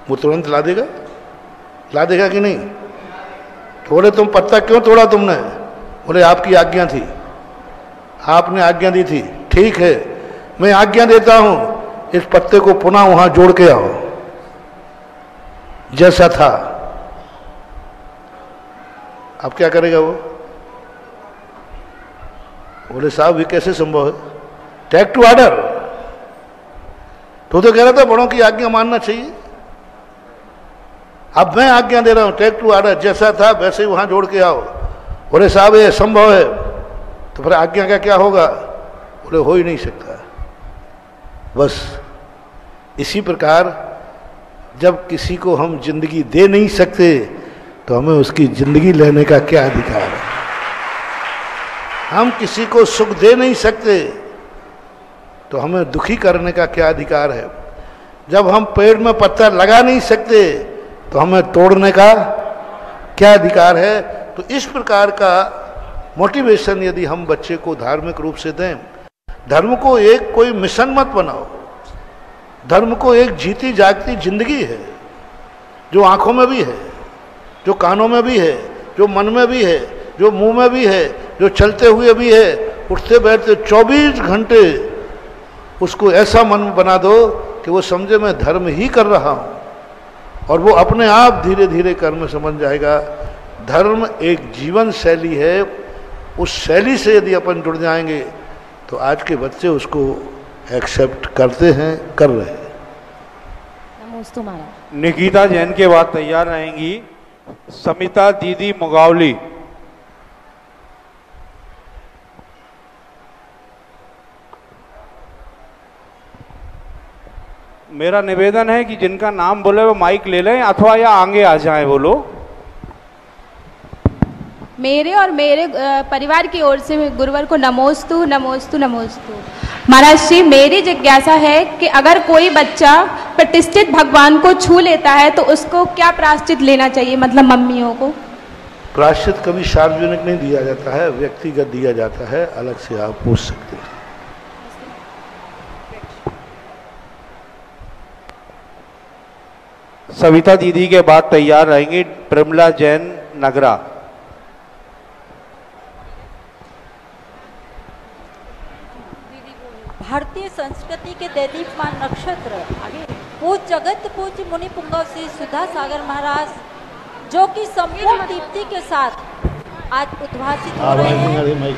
वो तुरंत ला देगा? ला देगा कि नहीं? बोले तुम पत्ता क्यों तोड़ा तुमने? बोले आपकी आज्ञा थी, आपने आज्ञा दी थी। ठीक है, मैं आज्ञा देता हूं, इस पत्ते को पुनः वहां जोड़ के आओ जैसा था। अब क्या करेगा वो? बोले साहब ये कैसे संभव है? Take to order. तो कह रहा था बड़ों की आज्ञा मानना चाहिए। अब मैं आज्ञा दे रहा हूं, टेक टू ऑर्डर, जैसा था वैसे ही वहां जोड़ के आओ। बोले साहब ये संभव है। तो फिर आज्ञा का क्या होगा? बोले हो ही नहीं सकता। बस इसी प्रकार जब किसी को हम जिंदगी दे नहीं सकते तो हमें उसकी जिंदगी लेने का क्या अधिकार है? हम किसी को सुख दे नहीं सकते तो हमें दुखी करने का क्या अधिकार है? जब हम पेड़ में पत्ता लगा नहीं सकते तो हमें तोड़ने का क्या अधिकार है? तो इस प्रकार का मोटिवेशन यदि हम बच्चे को धार्मिक रूप से दें, धर्म को एक कोई मिशन मत बनाओ, धर्म को एक जीती जागती जिंदगी है, जो आंखों में भी है, जो कानों में भी है, जो मन में भी है, जो मुंह में भी है, जो चलते हुए भी है, उठते बैठते 24 घंटे उसको ऐसा मन बना दो कि वो समझे मैं धर्म ही कर रहा हूं, और वो अपने आप धीरे धीरे कर्म समझ जाएगा। धर्म एक जीवन शैली है, उस शैली से यदि अपन जुड़ जाएंगे तो आज के बच्चे उसको एक्सेप्ट करते हैं, कर रहे हैं। नमोस्तु महाराज। निकिता जैन के बाद तैयार रहेंगी समिता दीदी मुगावली। मेरा निवेदन है कि जिनका नाम बोले वो माइक ले लें अथवा या आगे आ जाएं वो लोग। मेरे और मेरे परिवार की ओर से गुरुवर को नमोस्तु नमोस्तु नमोस्तु। महाराज जी, मेरी जिज्ञासा है कि अगर कोई बच्चा प्रतिष्ठित भगवान को छू लेता है तो उसको क्या प्रायश्चित लेना चाहिए, मतलब मम्मियों को? प्रायश्चित कभी सार्वजनिक नहीं दिया जाता है, व्यक्तिगत दिया जाता है, अलग से आप पूछ सकते हैं। सविता दीदी के बाद तैयार रहेंगी प्रमिला जैन नगरा। भारतीय संस्कृति के दैदीप्यमान नक्षत्र पूज जगत पूज मुनि पुंगव श्री सुधा सागर महाराज, जो कि संपूर्ण दीप्ति के साथ आज उद्भासित हो रहे हैं।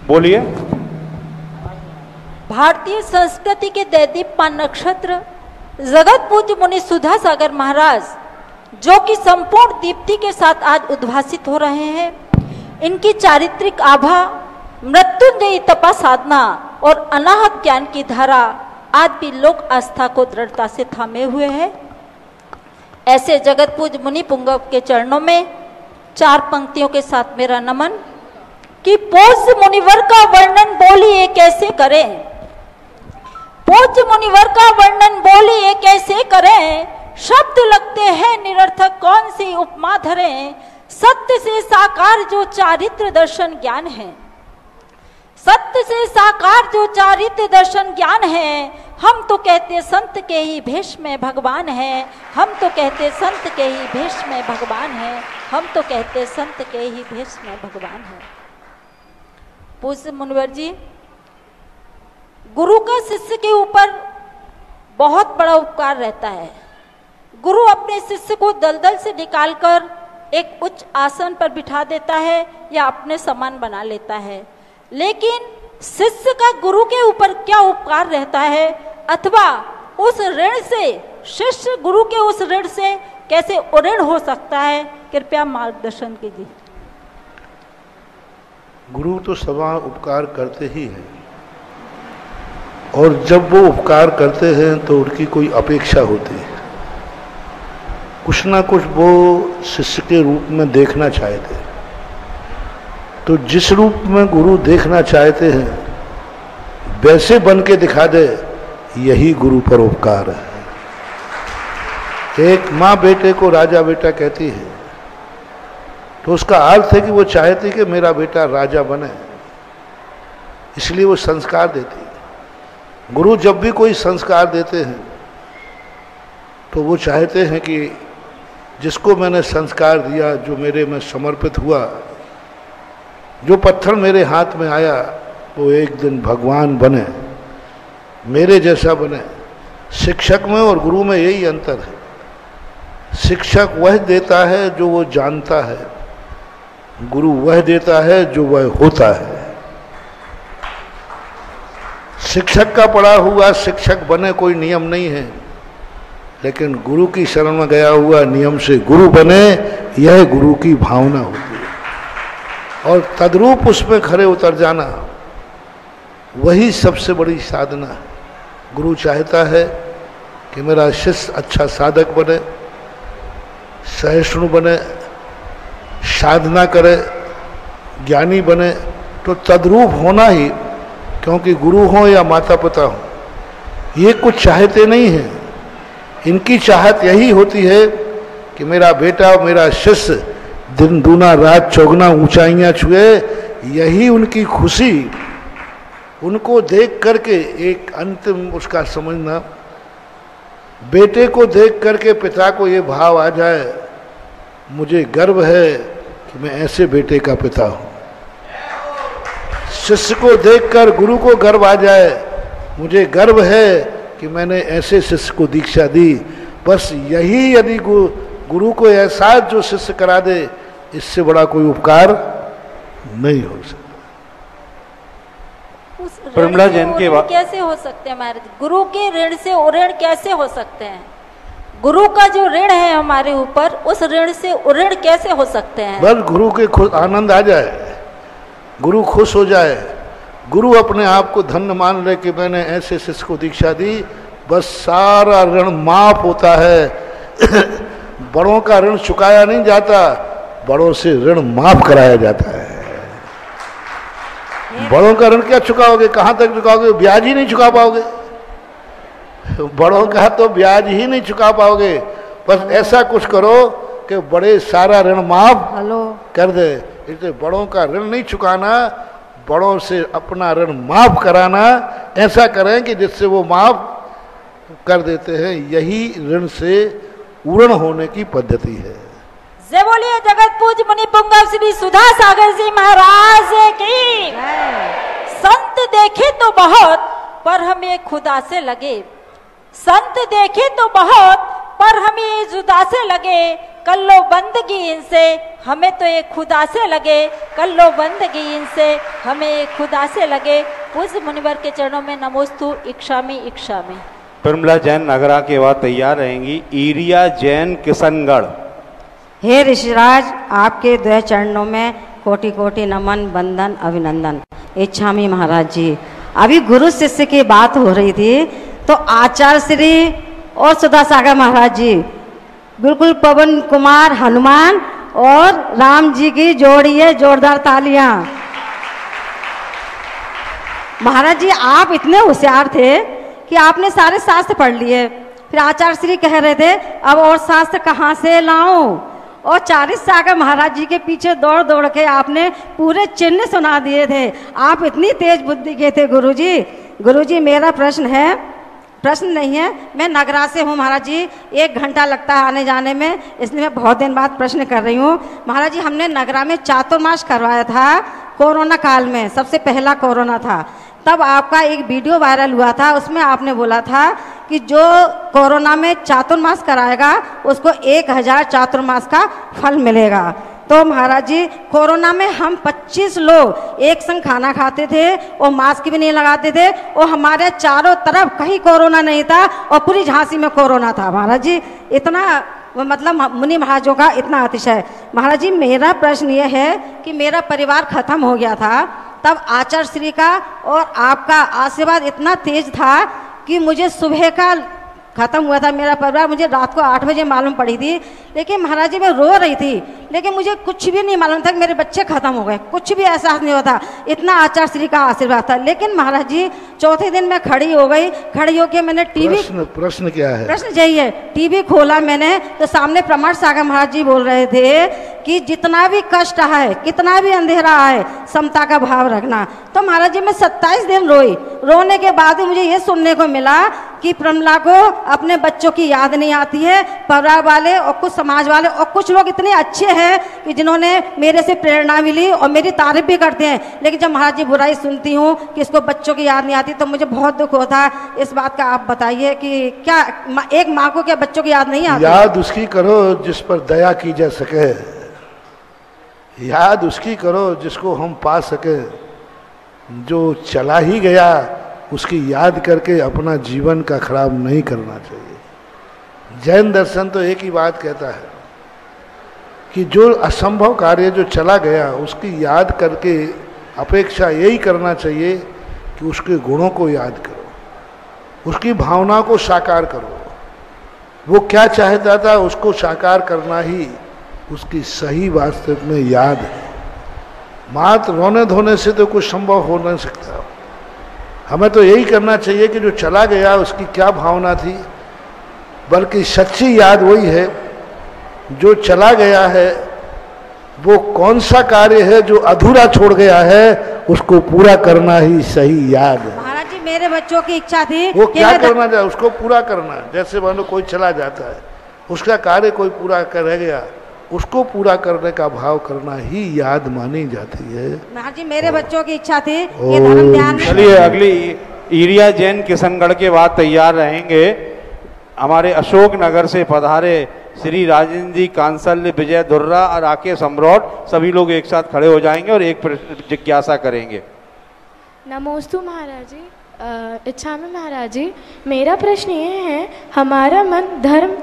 बोलिए। भारतीय संस्कृति के दैदीप्यमान नक्षत्र जगत पूज्य मुनि सुधा सागर महाराज, जो कि संपूर्ण दीप्ति के साथ आज उद्भासित हो रहे हैं। इनकी चारित्रिक आभा, मृत्युंजयी तपा साधना और अनाहत ज्ञान की धारा आज भी लोक आस्था को दृढ़ता से थामे हुए है। ऐसे जगत पूज्य मुनि पुंगव के चरणों में 4 पंक्तियों के साथ मेरा नमन कि पूज्य मुनिवर का वर्णन बोलिए कैसे करें, पूज्य मुनिवर का वर्णन बोलिए कैसे करें, शब्द लगते हैं निरर्थक कौन सी उपमा धरें, सत्य से साकार जो चारित्र दर्शन ज्ञान है, सत्य से साकार जो चारित्र दर्शन ज्ञान है। हम तो कहते संत के ही भेष में भगवान है, हम तो कहते संत के ही भेष में भगवान है, हम तो कहते संत के ही भेष में भगवान है। पूज्य मुनिवर जी, गुरु का शिष्य के ऊपर बहुत बड़ा उपकार रहता है। गुरु अपने शिष्य को दलदल से निकालकर एक उच्च आसन पर बिठा देता है या अपने समान बना लेता है, लेकिन शिष्य का गुरु के ऊपर क्या उपकार रहता है अथवा उस ऋण से शिष्य गुरु के उस ऋण से कैसे उऋण हो सकता है, कृपया मार्गदर्शन कीजिए। गुरु तो सदा उपकार करते ही हैं, और जब वो उपकार करते हैं तो उनकी कोई अपेक्षा होती है, कुछ ना कुछ वो शिष्य के रूप में देखना चाहते हैं। तो जिस रूप में गुरु देखना चाहते हैं वैसे बन के दिखा दे, यही गुरु पर उपकार है। एक माँ बेटे को राजा बेटा कहती है तो उसका अर्थ है कि वो चाहती कि मेरा बेटा राजा बने, इसलिए वो संस्कार देती है। गुरु जब भी कोई संस्कार देते हैं तो वो चाहते हैं कि जिसको मैंने संस्कार दिया, जो मेरे में समर्पित हुआ, जो पत्थर मेरे हाथ में आया, वो एक दिन भगवान बने, मेरे जैसा बने। शिक्षक में और गुरु में यही अंतर है। शिक्षक वह देता है जो वो जानता है, गुरु वह देता है जो वह होता है। शिक्षक का पढ़ा हुआ शिक्षक बने कोई नियम नहीं है, लेकिन गुरु की शरण में गया हुआ नियम से गुरु बने, यह गुरु की भावना होती है। और तद्रूप उसमें खरे उतर जाना, वही सबसे बड़ी साधना है। गुरु चाहता है कि मेरा शिष्य अच्छा साधक बने, सहिष्णु बने, साधना करे, ज्ञानी बने। तो तद्रूप होना ही, क्योंकि गुरु हो या माता पिता हो, ये कुछ चाहते नहीं हैं। इनकी चाहत यही होती है कि मेरा बेटा और मेरा शिष्य दिन दूना रात चौगुना ऊंचाइयां छुए। यही उनकी खुशी, उनको देख करके एक अंतिम उसका समझना। बेटे को देख करके पिता को ये भाव आ जाए, मुझे गर्व है कि मैं ऐसे बेटे का पिता हूँ। शिष्य को देखकर गुरु को गर्व आ जाए, मुझे गर्व है कि मैंने ऐसे शिष्य को दीक्षा दी। बस यही यदि गुरु को एहसास जो शिष्य करा दे, इससे बड़ा कोई उपकार नहीं हो सकता। प्रमिला जैन के कैसे हो सकते हैं महाराज? गुरु के ऋण से उऋण कैसे हो सकते हैं? गुरु का जो ऋण है हमारे ऊपर, उस ऋण से उऋण कैसे हो सकते हैं? बस गुरु के खुद आनंद आ जाए, गुरु खुश हो जाए, गुरु अपने आप को धन्य मान ले कि मैंने ऐसे शिष्य को दीक्षा दी, बस सारा ऋण माफ होता है। बड़ों का ऋण चुकाया नहीं जाता, बड़ों से ऋण माफ कराया जाता है। बड़ों का ऋण क्या चुकाओगे? कहाँ तक चुकाओगे? ब्याज ही नहीं चुका पाओगे। बड़ों का तो ब्याज ही नहीं चुका पाओगे। बस ऐसा कुछ करो कि बड़े सारा ऋण माफ कर दे। इसलिए बड़ों का ऋण नहीं चुकाना, बड़ों से अपना ऋण माफ कराना। ऐसा करें कि जिससे वो माफ कर देते हैं। यही ऋण से उऋण होने की पद्धति है। जय बोलिए जगत पूज्य मुनि पुंगव श्री सुधा सागर जी महाराज की। संत देखे तो बहुत पर हमें खुदा से लगे, संत देखे तो बहुत पर हमें जुदा से लगे, कर लो बंदगी इनसे हमें तो एक खुदा से लगे, कर लो बंदगी इनसे हमें एक खुदा से लगे। पूज्य मुनिवर के चरणों में नमोस्तु। इक्षामी इक्षामी। प्रमिला जैन नगरा के बाद तैयार रहेंगी। ईरिया जैन किशनगढ़। हे ऋषिराज, आपके द्वय चरणों में कोटि कोटि नमन वंदन अभिनंदन। इच्छामी महाराज जी, अभी गुरु शिष्य की बात हो रही थी तो आचार्य श्री और सुधा सागर महाराज जी बिल्कुल पवन कुमार हनुमान और राम जी की जोड़ी है, जोरदार तालियां। महाराज जी आप इतने होशियार थे कि आपने सारे शास्त्र पढ़ लिए। फिर आचार्य श्री कह रहे थे अब और शास्त्र कहाँ से लाऊं, और 40 सागर महाराज जी के पीछे दौड़ दौड़ के आपने पूरे चिन्ह सुना दिए थे। आप इतनी तेज बुद्धि के थे गुरुजी। गुरुजी मेरा प्रश्न है, प्रश्न नहीं है, मैं नगरा से हूँ महाराज जी, 1 घंटा लगता है आने जाने में, इसलिए मैं बहुत दिन बाद प्रश्न कर रही हूँ। महाराज जी हमने नगरा में चातुर्मास करवाया था कोरोना काल में, सबसे पहला कोरोना था, तब आपका एक वीडियो वायरल हुआ था। उसमें आपने बोला था कि जो कोरोना में चातुर्मास कराएगा उसको 1000 चातुर्मास का फल मिलेगा। तो महाराज जी कोरोना में हम 25 लोग एक संग खाना खाते थे और मास्क भी नहीं लगाते थे और हमारे चारों तरफ कहीं कोरोना नहीं था और पूरी झांसी में कोरोना था। महाराज जी इतना मतलब मुनि महाराजों का इतना अतिशय। महाराज जी मेरा प्रश्न ये है कि मेरा परिवार खत्म हो गया था, तब आचार्य श्री का और आपका आशीर्वाद इतना तेज था कि मुझे सुबह का खत्म हुआ था मेरा परिवार, मुझे रात को 8 बजे मालूम पड़ी थी। लेकिन महाराज जी मैं रो रही थी, लेकिन मुझे कुछ भी नहीं मालूम था कि मेरे बच्चे खत्म हो गए, कुछ भी एहसास नहीं होता, इतना आचार्य श्री का आशीर्वाद था। लेकिन महाराज जी चौथे दिन मैं खड़ी हो गई, खड़ी होकर मैंने टीवी प्रश्न क्या है? प्रश्न यही है, टीवी खोला मैंने तो सामने प्रमाण सागर महाराज जी बोल रहे थे कि जितना भी कष्ट है, कितना भी अंधेरा है, समता का भाव रखना। तो महाराज जी मैं 27 दिन रोई, रोने के बाद भी मुझे ये सुनने को मिला कि प्रमला को अपने बच्चों की याद नहीं आती है। परिवार वाले और कुछ समाज वाले और कुछ लोग इतने अच्छे हैं कि जिन्होंने मेरे से प्रेरणा मिली और मेरी तारीफ भी करते हैं, लेकिन जब महाराज जी बुराई सुनती हूँ कि इसको बच्चों की याद नहीं आती तो मुझे बहुत दुख होता है। इस बात का आप बताइए कि क्या एक माँ को क्या बच्चों की याद नहीं आती? याद उसकी करो जिस पर दया की जा सके, याद उसकी करो जिसको हम पा सके। जो चला ही गया उसकी याद करके अपना जीवन का खराब नहीं करना चाहिए। जैन दर्शन तो एक ही बात कहता है कि जो असंभव कार्य जो चला गया उसकी याद करके अपेक्षा यही करना चाहिए कि उसके गुणों को याद करो, उसकी भावना को साकार करो। वो क्या चाहता था उसको साकार करना ही उसकी सही वास्तव में याद है। मात्र रोने धोने से तो कुछ संभव हो नहीं सकता। हमें तो यही करना चाहिए कि जो चला गया उसकी क्या भावना थी, बल्कि सच्ची याद वही है जो चला गया है, वो कौन सा कार्य है जो अधूरा छोड़ गया है उसको पूरा करना ही सही याद है। महाराज जी मेरे बच्चों की इच्छा थी वो क्या करना चाहिए उसको पूरा करना। जैसे मानो कोई चला जाता है, उसका कार्य कोई पूरा कर गया, उसको पूरा करने का भाव करना ही याद मानी जाती है। महाराज जी मेरे बच्चों की इच्छा थी ये धर्म ध्यान। चलिए अगली ईरिया जैन किशनगढ़ के बाद तैयार रहेंगे। हमारे अशोक नगर से पधारे श्री राजेंद्र जी कांसल विजय धुर्रा और राकेश अमरोट, सभी लोग एक साथ खड़े हो जाएंगे और एक जिज्ञासा करेंगे। नमोस्तु महाराज जी। इच्छा में महाराज जी मेरा प्रश्न ये है, हमारा मन धर्म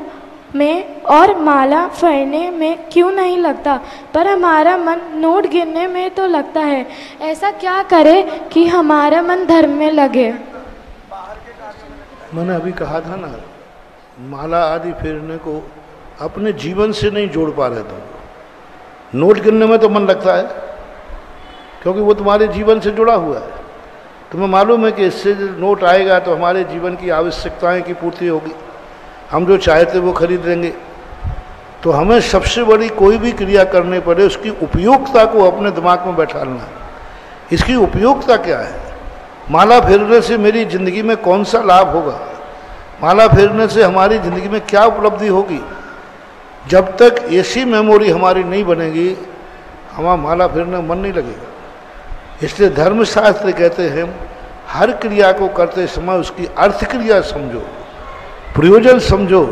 में और माला फैरने में क्यों नहीं लगता, पर हमारा मन नोट गिनने में तो लगता है। ऐसा क्या करे कि हमारा मन धर्म में लगे? मैंने अभी कहा था ना, माला आदि फेरने को अपने जीवन से नहीं जोड़ पा रहे तुम। नोट गिनने में तो मन लगता है क्योंकि वो तुम्हारे जीवन से जुड़ा हुआ है। तुम्हें मालूम है कि इससे नोट आएगा तो हमारे जीवन की आवश्यकताएं की पूर्ति होगी, हम जो चाहते वो खरीद लेंगे। तो हमें सबसे बड़ी कोई भी क्रिया करने पड़े उसकी उपयोगिता को अपने दिमाग में बैठाना है। इसकी उपयोगिता क्या है? माला फेरने से मेरी जिंदगी में कौन सा लाभ होगा, माला फेरने से हमारी जिंदगी में क्या उपलब्धि होगी। जब तक ऐसी मेमोरी हमारी नहीं बनेगी हमारा माला फेरने में मन नहीं लगेगा। इसलिए धर्मशास्त्र कहते हैं हर क्रिया को करते समय उसकी अर्थ क्रिया समझो, प्रयोजन समझो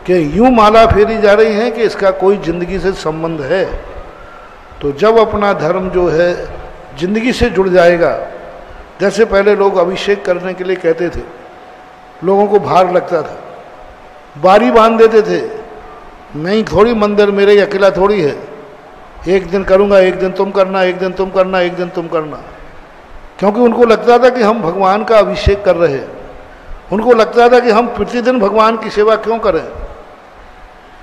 कि यूं माला फेरी जा रही है कि इसका कोई जिंदगी से संबंध है। तो जब अपना धर्म जो है जिंदगी से जुड़ जाएगा, जैसे पहले लोग अभिषेक करने के लिए कहते थे, लोगों को भार लगता था, बारी बांध देते थे, नहीं थोड़ी मंदिर मेरे अकेला थोड़ी है, एक दिन करूंगा, एक दिन तुम करना, एक दिन तुम करना, एक दिन तुम करना। क्योंकि उनको लगता था कि हम भगवान का अभिषेक कर रहे हैं, उनको लगता था कि हम प्रतिदिन भगवान की सेवा क्यों करें।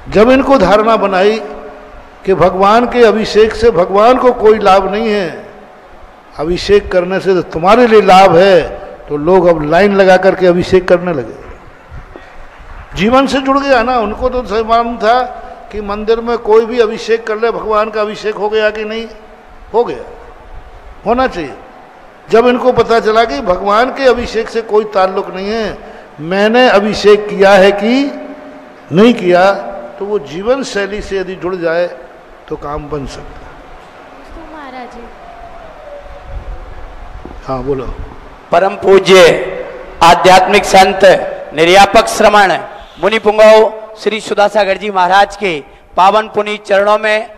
जब इनको धारणा बनाई कि भगवान के अभिषेक से भगवान को कोई लाभ नहीं है, अभिषेक करने से तो तुम्हारे लिए लाभ है, तो लोग अब लाइन लगा करके अभिषेक करने लगे। जीवन से जुड़ गया ना। उनको तो सही मालूम था कि मंदिर में कोई भी अभिषेक कर ले भगवान का अभिषेक हो गया कि नहीं हो गया, होना चाहिए। जब इनको पता चला कि भगवान के अभिषेक से कोई ताल्लुक नहीं है, मैंने अभिषेक किया है कि नहीं किया, तो वो जीवन शैली से यदि जुड़ जाए तो काम बन सकता है। महाराज जी हाँ बोलो। परम पूज्य आध्यात्मिक संत निर्यापक श्रमण मुनि पुंगव श्री सुधासागर जी महाराज के पावन पुनीत चरणों में,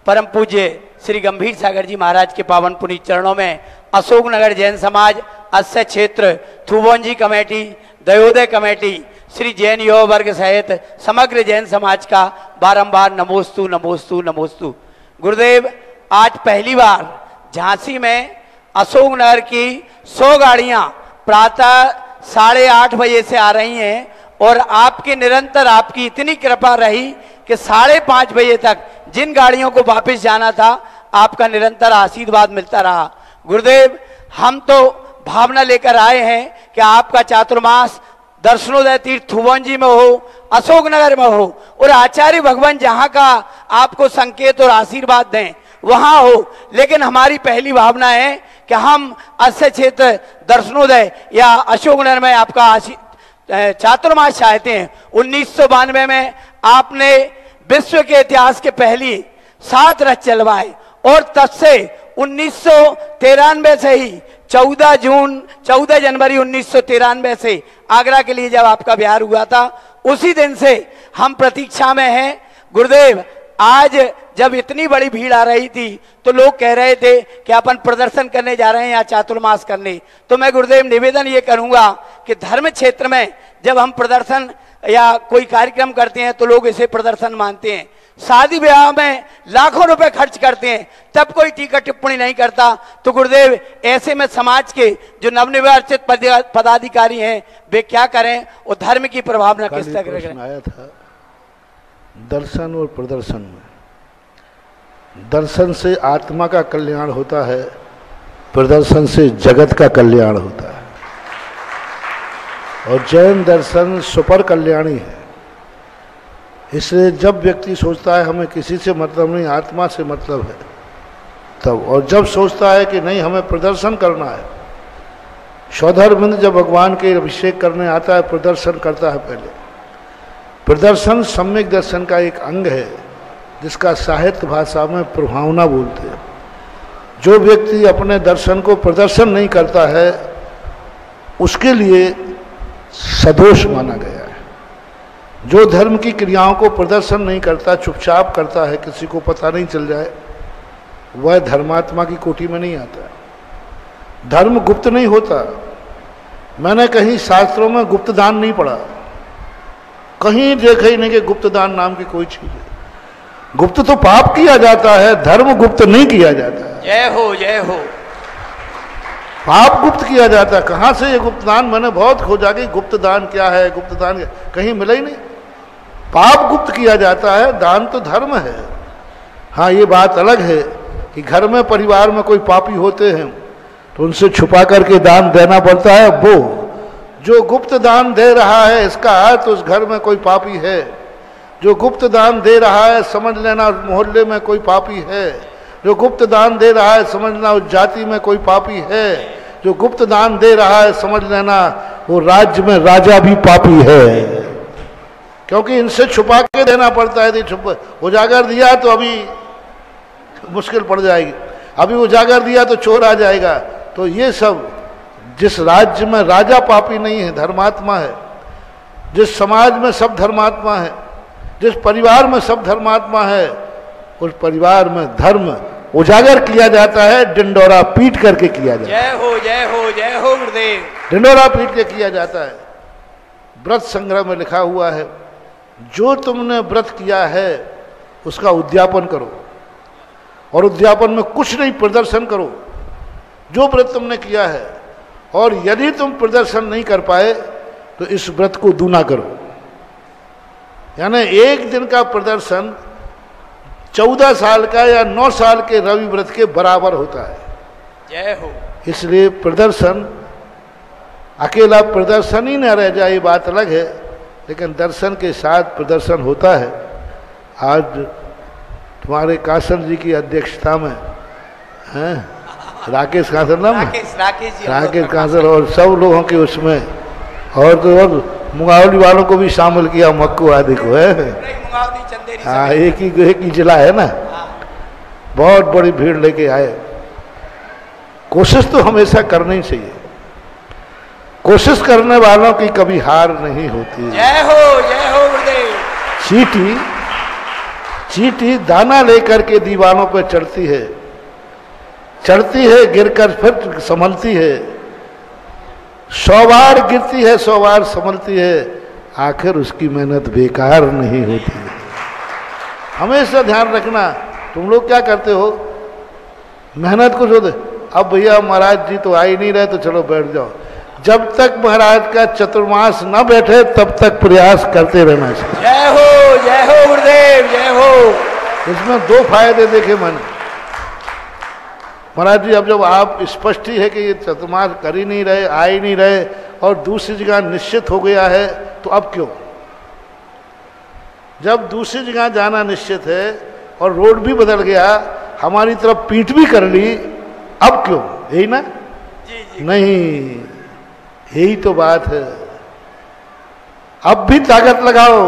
परम पूज्य श्री गंभीर सागर जी महाराज के पावन पुनीत चरणों में अशोकनगर जैन समाज अस्य क्षेत्र थुबोंजी कमेटी, दयोदय कमेटी, श्री जैन युवा वर्ग सहित समग्र जैन समाज का बारंबार नमोस्तु नमोस्तु नमोस्तु। गुरुदेव, आज पहली बार झांसी में अशोकनगर की 100 गाड़ियां प्रातः 8:30 बजे से आ रही हैं और आपके निरंतर आपकी इतनी कृपा रही कि 5:30 बजे तक जिन गाड़ियों को वापस जाना था आपका निरंतर आशीर्वाद मिलता रहा। गुरुदेव, हम तो भावना लेकर आए हैं कि आपका चातुर्मास दर्शनोदय तीर्थ थुबोंजी में हो, अशोकनगर में हो और आचार्य भगवान जहां का आपको संकेत और आशीर्वाद दें वहां हो, लेकिन हमारी पहली भावना है कि हम अस्य क्षेत्र दर्शनोदय या अशोकनगर में आपका चातुर्मास चाहते हैं। 1992 में आपने विश्व के इतिहास के पहली 7 रथ चलवाए और तब से 1993 से ही 14 जनवरी 1993 से आगरा के लिए जब आपका बिहार हुआ था, उसी दिन से हम प्रतीक्षा में हैं। गुरुदेव, आज जब इतनी बड़ी भीड़ आ रही थी तो लोग कह रहे थे कि अपन प्रदर्शन करने जा रहे हैं या चातुर्मास करने, तो मैं गुरुदेव निवेदन ये करूंगा कि धर्म क्षेत्र में जब हम प्रदर्शन या कोई कार्यक्रम करते हैं तो लोग इसे प्रदर्शन मानते हैं। शादी ब्याह में लाखों रुपए खर्च करते हैं तब कोई टीका टिप्पणी नहीं करता। तो गुरुदेव, ऐसे में समाज के जो नवनिर्वाचित पदाधिकारी हैं वे क्या करें और धर्म की प्रभावना किस तरह करें? आया था दर्शन और प्रदर्शन में, दर्शन से आत्मा का कल्याण होता है, प्रदर्शन से जगत का कल्याण होता है और जैन दर्शन सुपर कल्याणी है। इसलिए जब व्यक्ति सोचता है हमें किसी से मतलब नहीं, आत्मा से मतलब है तब, और जब सोचता है कि नहीं हमें प्रदर्शन करना है, सौधर्मिंद जब भगवान के अभिषेक करने आता है प्रदर्शन करता है पहले। प्रदर्शन सम्यक दर्शन का एक अंग है जिसका साहित्य भाषा में प्रभावना बोलते हैं। जो व्यक्ति अपने दर्शन को प्रदर्शन नहीं करता है उसके लिए सदोष माना गया है। जो धर्म की क्रियाओं को प्रदर्शन नहीं करता, चुपचाप करता है, किसी को पता नहीं चल जाए, वह धर्मात्मा की कोटि में नहीं आता। धर्म गुप्त नहीं होता। मैंने कहीं शास्त्रों में गुप्त दान नहीं पढ़ा, कहीं देखा ही नहीं कि गुप्त दान नाम की कोई चीज है। गुप्त तो पाप किया जाता है, धर्म गुप्त नहीं किया जाता है। जय हो जय हो। पाप गुप्त किया जाता है। कहां से ये गुप्त दान, मैंने बहुत खोजा कि गुप्त दान क्या है, गुप्त दान क्या, कहीं मिला ही नहीं। पाप गुप्त किया जाता है, दान तो धर्म है। हाँ, ये बात अलग है कि घर में परिवार में कोई पापी होते हैं तो उनसे छुपा करके दान देना पड़ता है। वो जो गुप्त दान दे रहा है इसका अर्थ उस घर में कोई पापी है। जो गुप्त दान दे रहा है समझ लेना उस मोहल्ले में कोई पापी है। जो गुप्त दान दे रहा है समझना उस जाति में कोई पापी है। जो गुप्त दान दे रहा है समझ लेना वो राज्य में राजा भी पापी है, क्योंकि इनसे छुपा के देना पड़ता है। छुप उजागर दिया तो अभी मुश्किल पड़ जाएगी, अभी उजागर दिया तो चोर आ जाएगा। तो ये सब, जिस राज्य में राजा पापी नहीं है, धर्मात्मा है, जिस समाज में सब धर्मात्मा है, जिस परिवार में सब धर्मात्मा है, उस परिवार में धर्म उजागर किया जाता है, डिंडोरा पीट करके किया जाता है। जय हो जय हो जय हो गुरुदेव। डिंडोरा पीट के किया जाता है। व्रत संग्रह में लिखा हुआ है, जो तुमने व्रत किया है उसका उद्यापन करो, और उद्यापन में कुछ नहीं, प्रदर्शन करो जो व्रत तुमने किया है। और यदि तुम प्रदर्शन नहीं कर पाए तो इस व्रत को दूना करो। यानी एक दिन का प्रदर्शन 14 साल का या 9 साल के रवि व्रत के बराबर होता है। जय हो। इसलिए प्रदर्शन, अकेला प्रदर्शन ही न रह जाए, ये बात अलग है, लेकिन दर्शन के साथ प्रदर्शन होता है। आज तुम्हारे कासन जी की अध्यक्षता में हैं, राकेश कासन नाम, राकेश कासन और सब लोगों के उसमें, और मुंगावली वालों को भी शामिल किया, मक्कू आदि को है। हाँ, एक ही जिला है ना, बहुत बड़ी भीड़ लेके आए। कोशिश तो हमेशा करनी चाहिए। कोशिश करने वालों की कभी हार नहीं होती। जय हो गुरुदेव। चींटी दाना लेकर के दीवारों पर चढ़ती है, गिरकर फिर संभलती है, 100 बार गिरती है, 100 बार संभलती है, आखिर उसकी मेहनत बेकार नहीं होती है। हमेशा ध्यान रखना। तुम लोग क्या करते हो, मेहनत कुछ होते, अब भैया महाराज जी तो आ ही नहीं रहे तो चलो बैठ जाओ। जब तक महाराज का चतुर्मास न बैठे तब तक प्रयास करते रहना चाहिए। जय हो गुरुदेव, जय हो। इसमें 2 फायदे देखे मैंने। महाराज जी अब जब आप स्पष्ट ही है कि ये चतुर्मास कर ही नहीं रहे, आ ही नहीं रहे और दूसरी जगह निश्चित हो गया है, तो अब क्यों? जब दूसरी जगह जाना निश्चित है और रोड भी बदल गया, हमारी तरफ पीठ भी कर ली, अब क्यों? यही ना? जी। नहीं, यही तो बात है। अब भी ताकत लगाओ,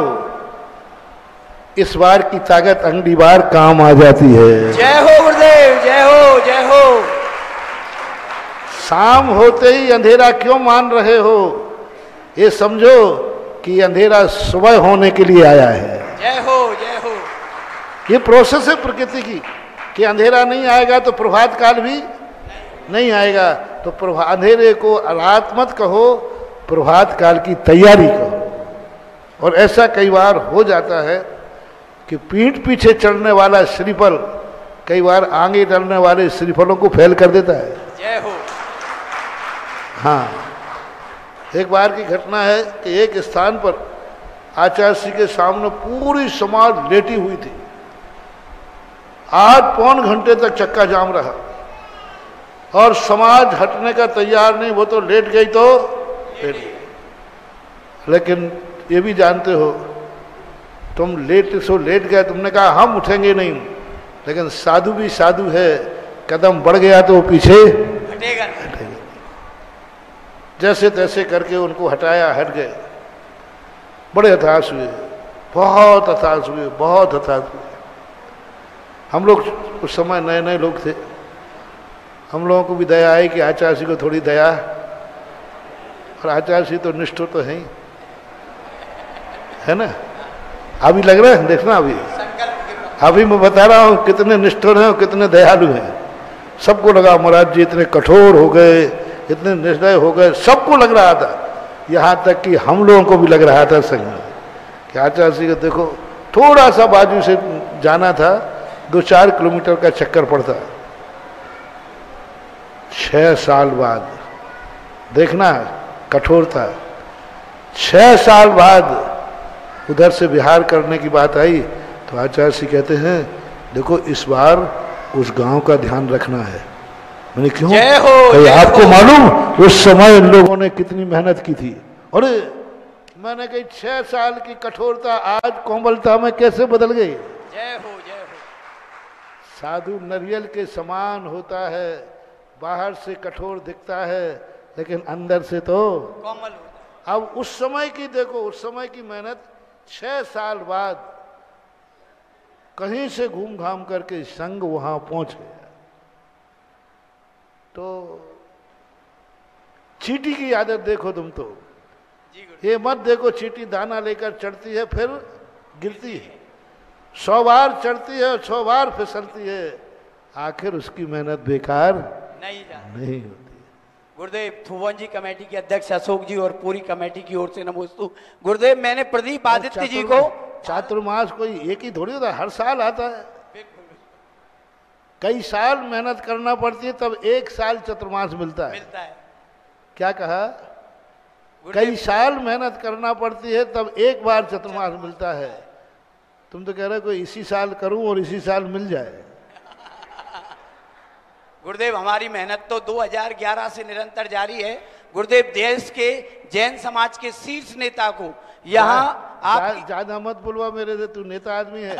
इस बार की ताकत अगली बार काम आ जाती है। जय हो गुरुदेव, जय हो, जय हो। शाम होते ही अंधेरा क्यों मान रहे हो? ये समझो कि अंधेरा सुबह होने के लिए आया है। जय हो, जय हो। ये प्रोसेस है प्रकृति की कि अंधेरा नहीं आएगा तो प्रभात काल भी नहीं आएगा। तो अंधेरे को रात मत कहो, प्रभात काल की तैयारी करो। और ऐसा कई बार हो जाता है कि पीठ पीछे चढ़ने वाला श्रीफल कई बार आगे चलने वाले श्रीफलों को फेल कर देता है। जय हो। हाँ, एक बार की घटना है कि एक स्थान पर आचार्य श्री के सामने पूरी समाज लेटी हुई थी। 8 पौन घंटे तक चक्का जाम रहा और समाज हटने का तैयार नहीं, वो तो लेट गई तो लेट गई। लेकिन ये भी जानते हो, तुम लेट गए, तुमने कहा हम उठेंगे नहीं, लेकिन साधु भी साधु है, कदम बढ़ गया तो वो पीछे हटेगा। जैसे तैसे करके उनको हटाया, हट गए। बड़े हताश हुए, बहुत हताश हुए, बहुत हताश हुए। हम लोग उस समय नए नए लोग थे, हम लोगों को भी दया आई कि आचार्य जी को थोड़ी दया, और आचार्य जी तो निष्ठुर तो है ना? अभी लग रहा है, देखना अभी मैं बता रहा हूँ कितने निष्ठुर हैं और कितने दयालु हैं। सबको लगा महाराज जी इतने कठोर हो गए, इतने निर्दय हो गए, सबको लग रहा था। यहाँ तक कि हम लोगों को भी लग रहा था संग में कि आचार्य जी को देखो, थोड़ा सा बाजू से जाना था, 2-4 किलोमीटर का चक्कर पड़ता। 6 साल बाद देखना कठोरता, 6 साल बाद उधर से बिहार करने की बात आई तो आचार्य जी कहते हैं देखो इस बार उस गांव का ध्यान रखना है। मैंने क्यों? आपको मालूम उस समय इन लोगों ने कितनी मेहनत की थी? और मैंने कही 6 साल की कठोरता आज कोमलता में कैसे बदल गई। जय हो, जय हो। साधु नारियल के समान होता है, बाहर से कठोर दिखता है लेकिन अंदर से तो कोमल होता है। अब उस समय की देखो, उस समय की मेहनत 6 साल बाद कहीं से घूम घाम करके संग वहां पहुंच गया। तो चींटी की आदत देखो तुम तो, ये मत देखो चींटी दाना लेकर चढ़ती है फिर गिरती है, 100 बार चढ़ती है और 100 बार फिसलती है, आखिर उसकी मेहनत बेकार नहीं होती। गुरुदेव थुवन जी कमेटी के अध्यक्ष अशोक जी और पूरी कमेटी की ओर से नमोस्तु। गुरुदेव मैंने प्रदीप आदित्य जी को, चातुर्मास कोई एक ही थोड़ी होता है, हर साल आता है। कई साल मेहनत करना पड़ती है तब 1 साल चतुर्मास मिलता है। क्या कहा? कई साल मेहनत करना पड़ती है तब 1 बार चतुर्मास मिलता है। तुम तो कह रहे हो कोई इसी साल करूं और इसी साल मिल जाए। गुरुदेव हमारी मेहनत तो 2011 से निरंतर जारी है। गुरुदेव देश के जैन समाज के शीर्ष नेता को यहाँ आप ज्यादा मत बोलवा मेरे से, तू नेता आदमी है।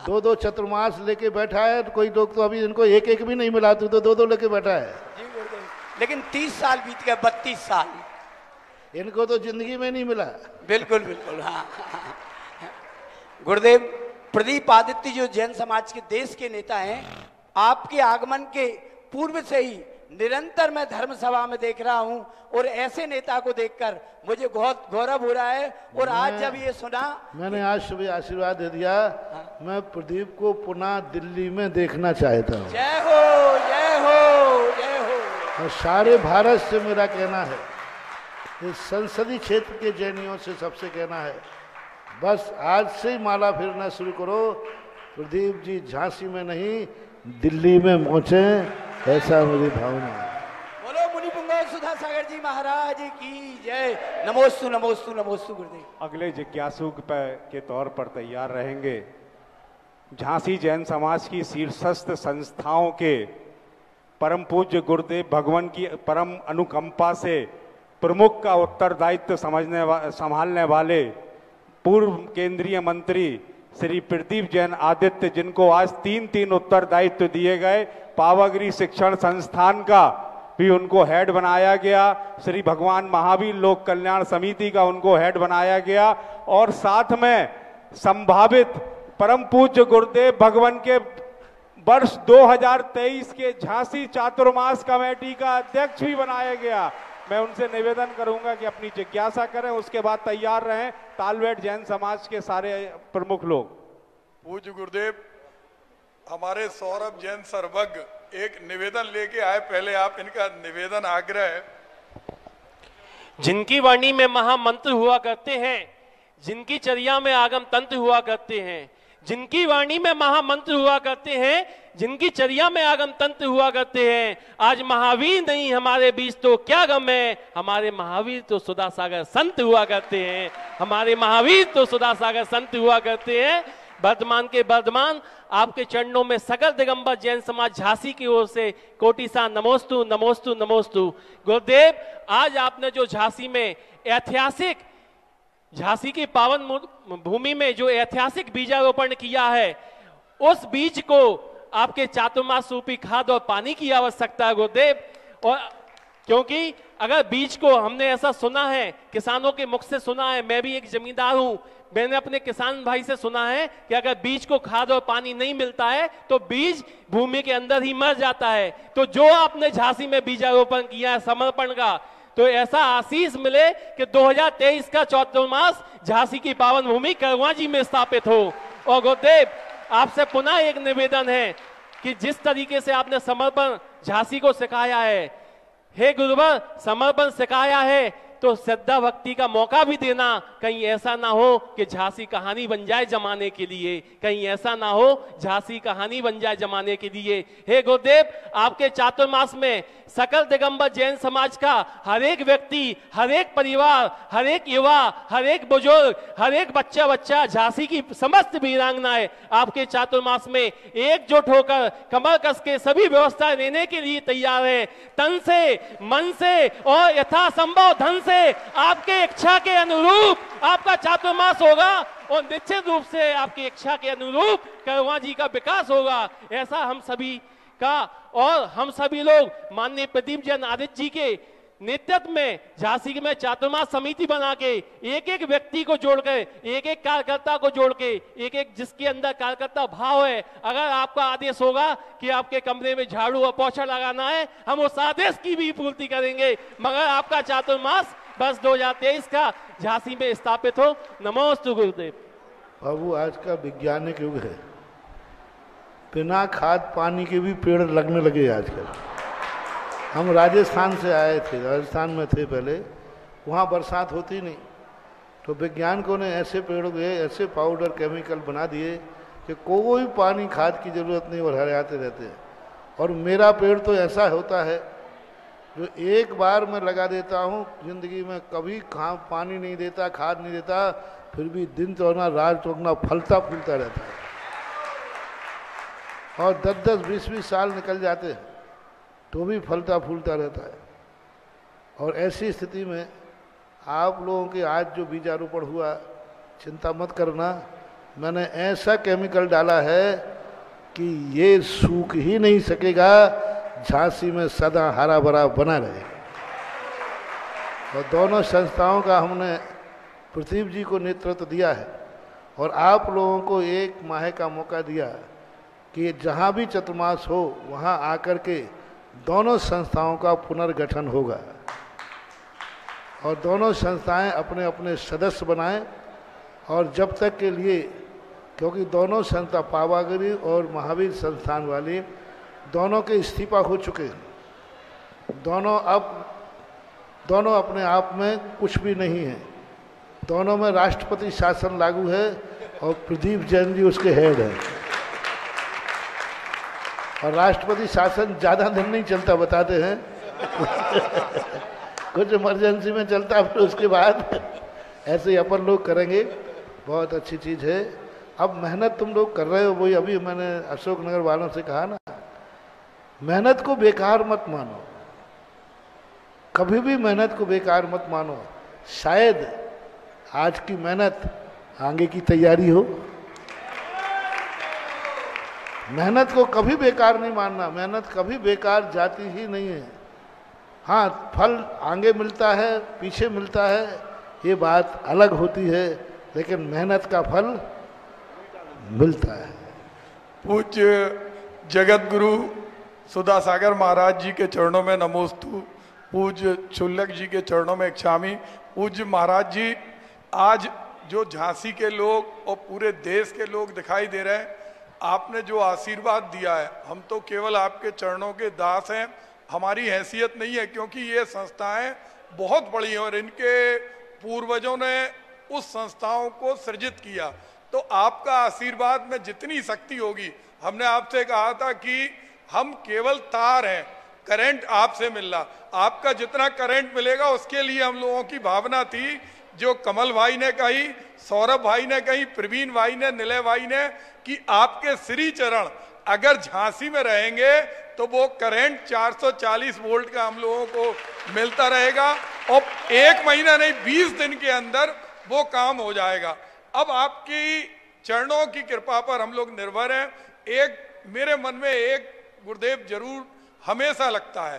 2-2 चतुर्मास लेके बैठा है, कोई लोग तो अभी इनको 1-1 भी नहीं मिला, तू तो 2-2 लेके बैठा है। जी गुरुदेव, लेकिन 30 साल बीत गए, 32 साल इनको तो जिंदगी में नहीं मिला। बिल्कुल बिल्कुल, हाँ। गुरुदेव प्रदीप आदित्य जो जैन समाज के देश के नेता हैं, आपके आगमन के पूर्व से ही निरंतर मैं धर्म सभा में देख रहा हूं और ऐसे नेता को देखकर मुझे बहुत गौरव हो रहा है। और आज जब ये सुना, मैंने आज सुबह आशीर्वाद दे दिया। मैं प्रदीप को पुनः दिल्ली में देखना चाहता हूँ। जय हो जय हो जय हो। और सारे भारत से मेरा कहना है, इस संसदीय क्षेत्र के जैनियों से सबसे कहना है, बस आज से ही माला फेरना शुरू करो। प्रदीप जी झांसी में नहीं दिल्ली में पहुंचे, ऐसा मेरी भावना है। बोलो मुनि पुंगव सुधा सागर जी महाराज की जय। नमोस्तु नमोस्तु नमोस्तु गुरुदेव। अगले जिज्ञासु के तौर पर तैयार रहेंगे झांसी जैन समाज की शीर्षस्थ संस्थाओं के परम पूज्य गुरुदेव भगवान की परम अनुकंपा से प्रमुख का उत्तरदायित्व संभालने वाले पूर्व केंद्रीय मंत्री श्री प्रदीप जैन आदित्य, जिनको आज 3 उत्तरदायित्व दिए गए। पावागिरी शिक्षण संस्थान का भी उनको हेड बनाया गया, श्री भगवान महावीर लोक कल्याण समिति का उनको हेड बनाया गया, और साथ में संभावित परम पूज्य गुरुदेव भगवान के वर्ष 2023 के झांसी चातुर्मास कमेटी का अध्यक्ष भी बनाया गया। मैं उनसे निवेदन करूंगा कि अपनी जिज्ञासा करें, उसके बाद तैयार रहें तालवेट जैन समाज के सारे प्रमुख लोग। पूज्य गुरुदेव, हमारे सौरभ जैन सर्वज्ञ एक निवेदन लेके आए, पहले आप इनका निवेदन आग्रह। जिनकी वाणी में महामंत्र हुआ करते हैं, जिनकी चर्या में आगम तंत्र हुआ करते हैं, जिनकी वाणी में महामंत्र हुआ करते हैं, जिनकी चर्या में आगम तंत्र हुआ करते हैं, आज महावीर नहीं हमारे बीच तो क्या गम है। हमारे महावीर तो सुधा सागर संत हुआ करते हैं, हमारे महावीर तो सुधा सागर संत हुआ करते हैं। वर्तमान के वर्धमान आपके चरणों में सकल दिगंबर जैन समाज झांसी की ओर से कोटि सा नमोस्तु नमोस्तु नमोस्तु। गुरुदेव, आज आपने जो झांसी में ऐतिहासिक, झांसी की पावन भूमि में जो ऐतिहासिक बीजारोपण किया है, उस बीज को आपके चातुर्मास रूपी खाद और पानी की आवश्यकता है गुरुदेव। और क्योंकि अगर बीज को, हमने ऐसा सुना है, किसानों के मुख से सुना है, मैं भी एक जमींदार हूं, मैंने अपने किसान भाई से सुना है कि अगर बीज को खाद और पानी नहीं मिलता है तो बीज भूमि के अंदर ही मर जाता है। तो जो आपने झांसी में बीजारोपण किया है समर्पण का, तो ऐसा आशीष मिले कि 2023 का चातुर्मास झांसी की पावन भूमि करवा जी में स्थापित हो। और गुरुदेव, आपसे पुनः एक निवेदन है कि जिस तरीके से आपने समर्पण झांसी को सिखाया है, हे गुरुवर, समर्पण सिखाया है तो श्रद्धा भक्ति का मौका भी देना। कहीं ऐसा ना हो कि झांसी कहानी बन जाए जमाने के लिए, कहीं ऐसा ना हो झांसी कहानी बन जाए जमाने के लिए। हे गुरुदेव, आपके चातुर्मास में सकल दिगंबर जैन समाज का हर एक व्यक्ति, हर एक परिवार, हर एक युवा, हर एक बुजुर्ग, हर एक बच्चा झांसी की समस्त वीरांगनाएं आपके चातुर्मास में एकजुट होकर कमर कस के सभी व्यवस्था लेने के लिए तैयार है। तन से, मन से और यथासंभव धन से आपके इच्छा के अनुरूप आपका चातुर्मास होगा और निश्चित रूप से आपकी इच्छा के अनुरूप करवा जी का विकास होगा। ऐसा हम सभी का, और हम सभी लोग माननीय प्रदीप जैन आदित्य जी के नेतृत्व में झांसी में चातुर्मास समिति बना के एक एक व्यक्ति को जोड़कर, एक एक कार्यकर्ता को जोड़ के, एक एक जिसके अंदर कार्यकर्ता भाव है, अगर आपका आदेश होगा कि आपके कमरे में झाड़ू और पोछा लगाना है, हम उस आदेश की भी पूर्ति करेंगे, मगर आपका चातुर्मास बस 2023 का झांसी में स्थापित हो। नमोस्तु गुरुदेव। बाबू, आज का वैज्ञानिक युग है, बिना खाद पानी के भी पेड़ लगने लगे आजकल। हम राजस्थान से आए थे, राजस्थान में थे पहले, वहाँ बरसात होती नहीं, तो वैज्ञानिकों ने ऐसे पेड़ों के ऐसे पाउडर केमिकल बना दिए कि कोई पानी खाद की ज़रूरत नहीं और हरियाते रहते हैं। और मेरा पेड़ तो ऐसा होता है जो एक बार मैं लगा देता हूँ, जिंदगी में कभी पानी नहीं देता, खाद नहीं देता, फिर भी दिन चौगना रात चौगना फलता फूलता रहता है और 10-10, 20-20 साल निकल जाते हैं तो भी फलता फूलता रहता है। और ऐसी स्थिति में आप लोगों के आज जो बीजारोपण हुआ, चिंता मत करना, मैंने ऐसा केमिकल डाला है कि ये सूख ही नहीं सकेगा, झांसी में सदा हरा भरा बना रहेगा। और दोनों संस्थाओं का हमने प्रदीप जी को नेतृत्व दिया है और आप लोगों को 1 माह का मौका दिया कि जहाँ भी चतुर्मास हो वहाँ आकर के दोनों संस्थाओं का पुनर्गठन होगा और दोनों संस्थाएं अपने अपने सदस्य बनाएं और जब तक के लिए, क्योंकि दोनों संस्था पावागढ़ी और महावीर संस्थान वाले दोनों के इस्तीफा हो चुके हैं, दोनों अपने आप में कुछ भी नहीं है, दोनों में राष्ट्रपति शासन लागू है और प्रदीप जैन जी उसके हेड हैं और राष्ट्रपति शासन ज़्यादा दिन नहीं चलता बताते हैं कुछ इमरजेंसी में चलता है, फिर उसके बाद ऐसे ही अपन लोग करेंगे। बहुत अच्छी चीज़ है। अब मेहनत तुम लोग कर रहे हो, वही अभी मैंने अशोकनगर वालों से कहा ना, मेहनत को बेकार मत मानो, कभी भी मेहनत को बेकार मत मानो। शायद आज की मेहनत आगे की तैयारी हो। मेहनत को कभी बेकार नहीं मानना, मेहनत कभी बेकार जाती ही नहीं है। हाँ, फल आगे मिलता है, पीछे मिलता है, ये बात अलग होती है, लेकिन मेहनत का फल मिलता है। पूज्य जगत गुरु सुधा सागर महाराज जी के चरणों में नमोस्तु, पूज्य क्षुल्लक जी के चरणों में इच्छामी। पूज्य महाराज जी, आज जो झांसी के लोग और पूरे देश के लोग दिखाई दे रहे हैं, आपने जो आशीर्वाद दिया है, हम तो केवल आपके चरणों के दास हैं, हमारी हैसियत नहीं है, क्योंकि ये संस्थाएं बहुत बड़ी हैं और इनके पूर्वजों ने उस संस्थाओं को सृजित किया। तो आपका आशीर्वाद में जितनी शक्ति होगी, हमने आपसे कहा था कि हम केवल तार हैं, करंट आपसे मिल रहा, आपका जितना करंट मिलेगा उसके लिए हम लोगों की भावना थी, जो कमल भाई ने कही, सौरभ भाई ने कही, प्रवीण भाई ने, निलय भाई ने, कि आपके श्री चरण अगर झांसी में रहेंगे तो वो करंट 440 वोल्ट का हम लोगों को मिलता रहेगा और 1 महीना नहीं 20 दिन के अंदर वो काम हो जाएगा। अब आपकी चरणों की कृपा पर हम लोग निर्भर हैं। एक मेरे मन में एक गुरुदेव जरूर हमेशा लगता है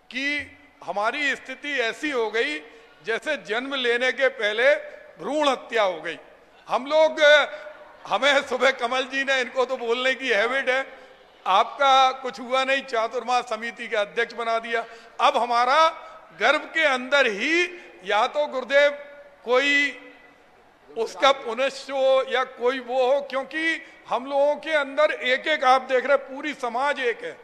कि हमारी स्थिति ऐसी हो गई जैसे जन्म लेने के पहले भ्रूण हत्या हो गई। हम लोग, हमें सुबह कमल जी ने, इनको तो बोलने की हैबिट है, आपका कुछ हुआ नहीं, चातुर्मास समिति के अध्यक्ष बना दिया। अब हमारा गर्भ के अंदर ही या तो गुरुदेव कोई उसका पुनश्च हो या कोई वो हो, क्योंकि हम लोगों के अंदर एक एक, आप देख रहे पूरी समाज एक है,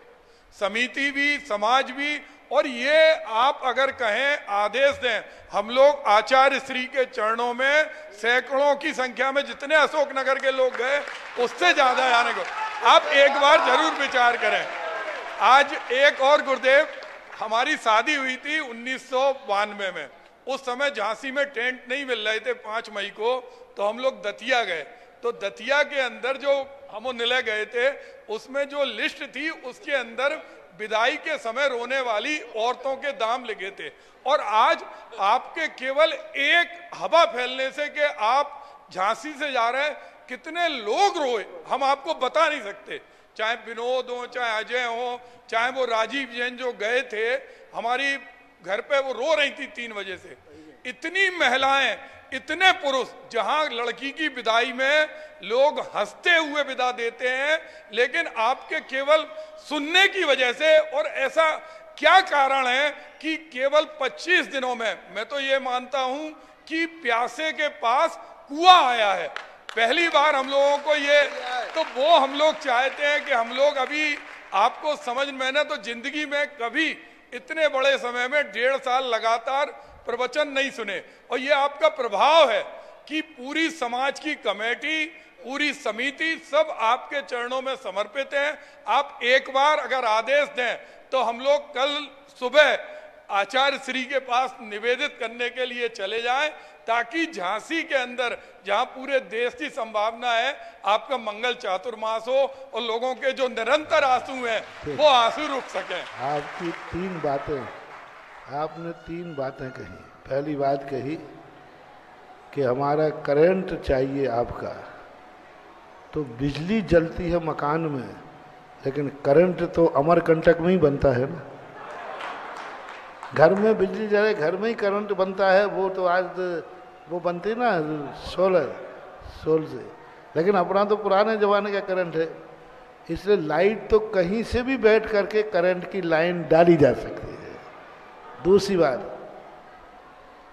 समिति भी, समाज भी। और ये आप अगर कहें, आदेश दें, हम लोग आचार्य श्री के चरणों में सैकड़ों की संख्या में जितने अशोकनगर के लोग गए उससे ज्यादा आने को, आप एक बार जरूर विचार करें। आज एक और गुरुदेव, हमारी शादी हुई थी 1992 में, उस समय झांसी में टेंट नहीं मिल रहे थे 5 मई को, तो हम लोग दतिया गए। तो दतिया के अंदर जो हम निले गए थे, उसमें जो लिस्ट थी उसके अंदर विदाई के समय रोने वाली औरतों के दाम लिखे थे। और आज आपके केवल एक हवा फैलने से कि आप झांसी से जा रहे हैं, कितने लोग रोए हम आपको बता नहीं सकते। चाहे विनोद हो, चाहे अजय हो, चाहे वो राजीव जैन जो गए थे हमारी घर पे, वो रो रही थी 3 बजे से। इतनी महिलाएं, इतने पुरुष, जहां लड़की की विदाई में लोग हंसते हुए विदा देते हैं, लेकिन आपके केवल सुनने की वजह से, और ऐसा क्या कारण है कि केवल 25 दिनों में, मैं तो ये मानता हूं कि प्यासे के पास कुआं आया है। पहली बार हम लोगों को ये, तो वो हम लोग चाहते हैं कि हम लोग अभी आपको समझ, मैंने तो जिंदगी में कभी इतने बड़े समय में 1.5 साल लगातार प्रवचन नहीं सुने। और ये आपका प्रभाव है कि पूरी समाज की कमेटी, पूरी समिति सब आपके चरणों में समर्पित है। आप एक बार अगर आदेश दें तो हम लोग कल सुबह आचार्य श्री के पास निवेदित करने के लिए चले जाएं, ताकि झांसी के अंदर, जहां पूरे देश की संभावना है, आपका मंगल चातुर्मास हो और लोगों के जो निरंतर आंसू हैं वो आंसू रुक सकें। आपकी 3 बातें, आपने 3 बातें कही। पहली बात कही कि हमारा करंट चाहिए आपका, तो बिजली जलती है मकान में, लेकिन करंट तो अमरकंटक में ही बनता है ना। घर में बिजली जले, घर में ही करंट बनता है, वो तो आज वो बनती ना सोल से, लेकिन अपना तो पुराने जमाने का करंट है। इसलिए लाइट तो कहीं से भी बैठ करके करंट की लाइन डाली जा सकती है। दूसरी बात,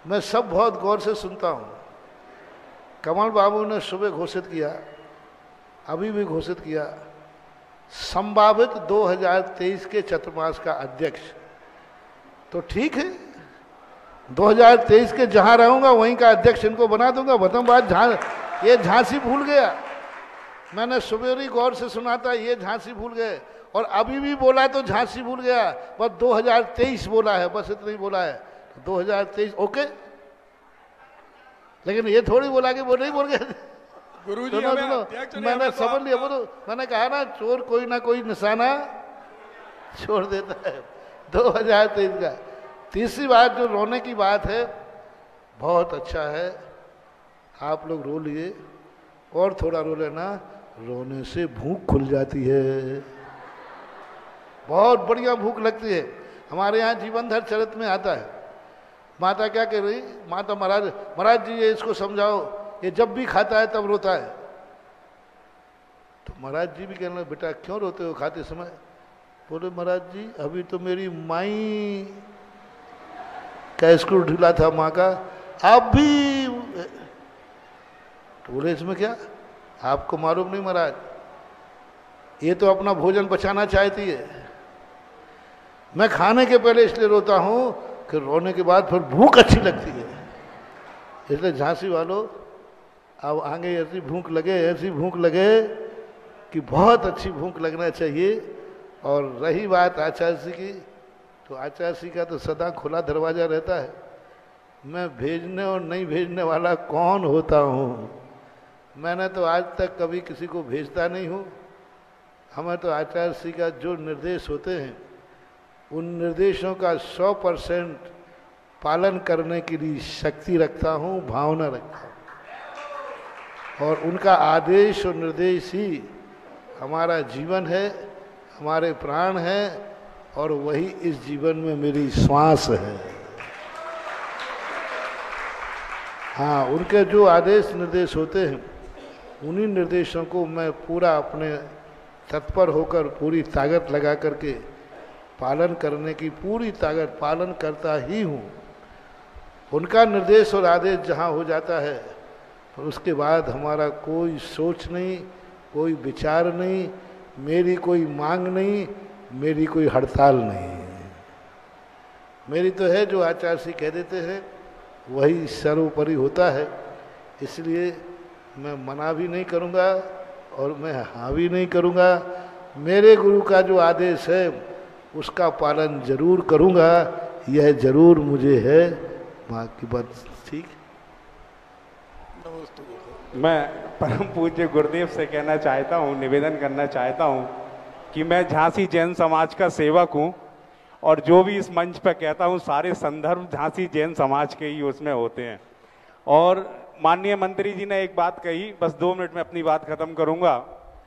मैं सब बहुत गौर से सुनता हूँ। कमल बाबू ने सुबह घोषित किया, अभी भी घोषित किया, संभावित 2023 के चतुर्मास का अध्यक्ष। तो ठीक है, 2023 के जहां रहूंगा वहीं का अध्यक्ष इनको बना दूंगा। प्रथम बात, ये झांसी भूल गया। मैंने सुबह गौर से सुना था, ये झांसी भूल गए, और अभी भी बोला तो झांसी भूल गया। बस 2023 बोला है, बस इतना ही बोला है। 2023 ओके, लेकिन ये थोड़ी बोला कि वो नहीं बोल गए। गुरुजी मैंने समझ लिया। वो तो मैंने कहा ना, चोर कोई ना कोई निशाना छोड़ देता है। 2023 का। तीसरी बात, जो रोने की बात है, बहुत अच्छा है, आप लोग रो लिए, और थोड़ा रो लेना। रोने से भूख खुल जाती है, बहुत बढ़िया भूख लगती है। हमारे यहाँ जीवनधर चरित में आता है, माता क्या कह रही, माता महाराज जी ये इसको समझाओ, ये जब भी खाता है तब रोता है। तो महाराज जी भी कहने लगे, बेटा क्यों रोते हो खाते समय? बोले महाराज जी अभी तो मेरी माई का स्क्रू ढीला था माँ का, आप भी। तो बोले इसमें क्या, आपको मालूम नहीं महाराज, ये तो अपना भोजन बचाना चाहती है। मैं खाने के पहले इसलिए रोता हूँ कि रोने के बाद फिर भूख अच्छी लगती है। इसलिए झांसी वालों, अब आगे ऐसी भूख लगे कि बहुत अच्छी भूख लगना चाहिए। और रही बात आचार्य जी की, तो आचार्य जी का तो सदा खुला दरवाजा रहता है। मैं भेजने और नहीं भेजने वाला कौन होता हूँ? मैंने तो आज तक कभी किसी को भेजता नहीं हूँ। हमें तो आचार्य जी का जो निर्देश होते हैं, उन निर्देशों का 100% पालन करने के लिए शक्ति रखता हूँ, भावना रखता हूँ। और उनका आदेश और निर्देश ही हमारा जीवन है, हमारे प्राण है, और वही इस जीवन में मेरी श्वास है। हाँ, उनके जो आदेश निर्देश होते हैं, उन्हीं निर्देशों को मैं पूरा अपने तत्पर होकर पूरी ताकत लगा करके पालन करने की पूरी ताकत पालन करता ही हूँ। उनका निर्देश और आदेश जहाँ हो जाता है, तो उसके बाद हमारा कोई सोच नहीं, कोई विचार नहीं, मेरी कोई मांग नहीं, मेरी कोई हड़ताल नहीं। मेरी तो है जो आचार्य जी कह देते हैं वही सर्वोपरि होता है। इसलिए मैं मना भी नहीं करूँगा और मैं हाँ भी नहीं करूँगा। मेरे गुरु का जो आदेश है उसका पालन जरूर करूँगा, यह जरूर मुझे है। बाकी बात ठीक। मैं परम पूज्य गुरुदेव से कहना चाहता हूँ, निवेदन करना चाहता हूँ कि मैं झांसी जैन समाज का सेवक हूँ, और जो भी इस मंच पर कहता हूँ सारे संदर्भ झांसी जैन समाज के ही उसमें होते हैं। और माननीय मंत्री जी ने एक बात कही, बस 2 मिनट में अपनी बात खत्म करूंगा,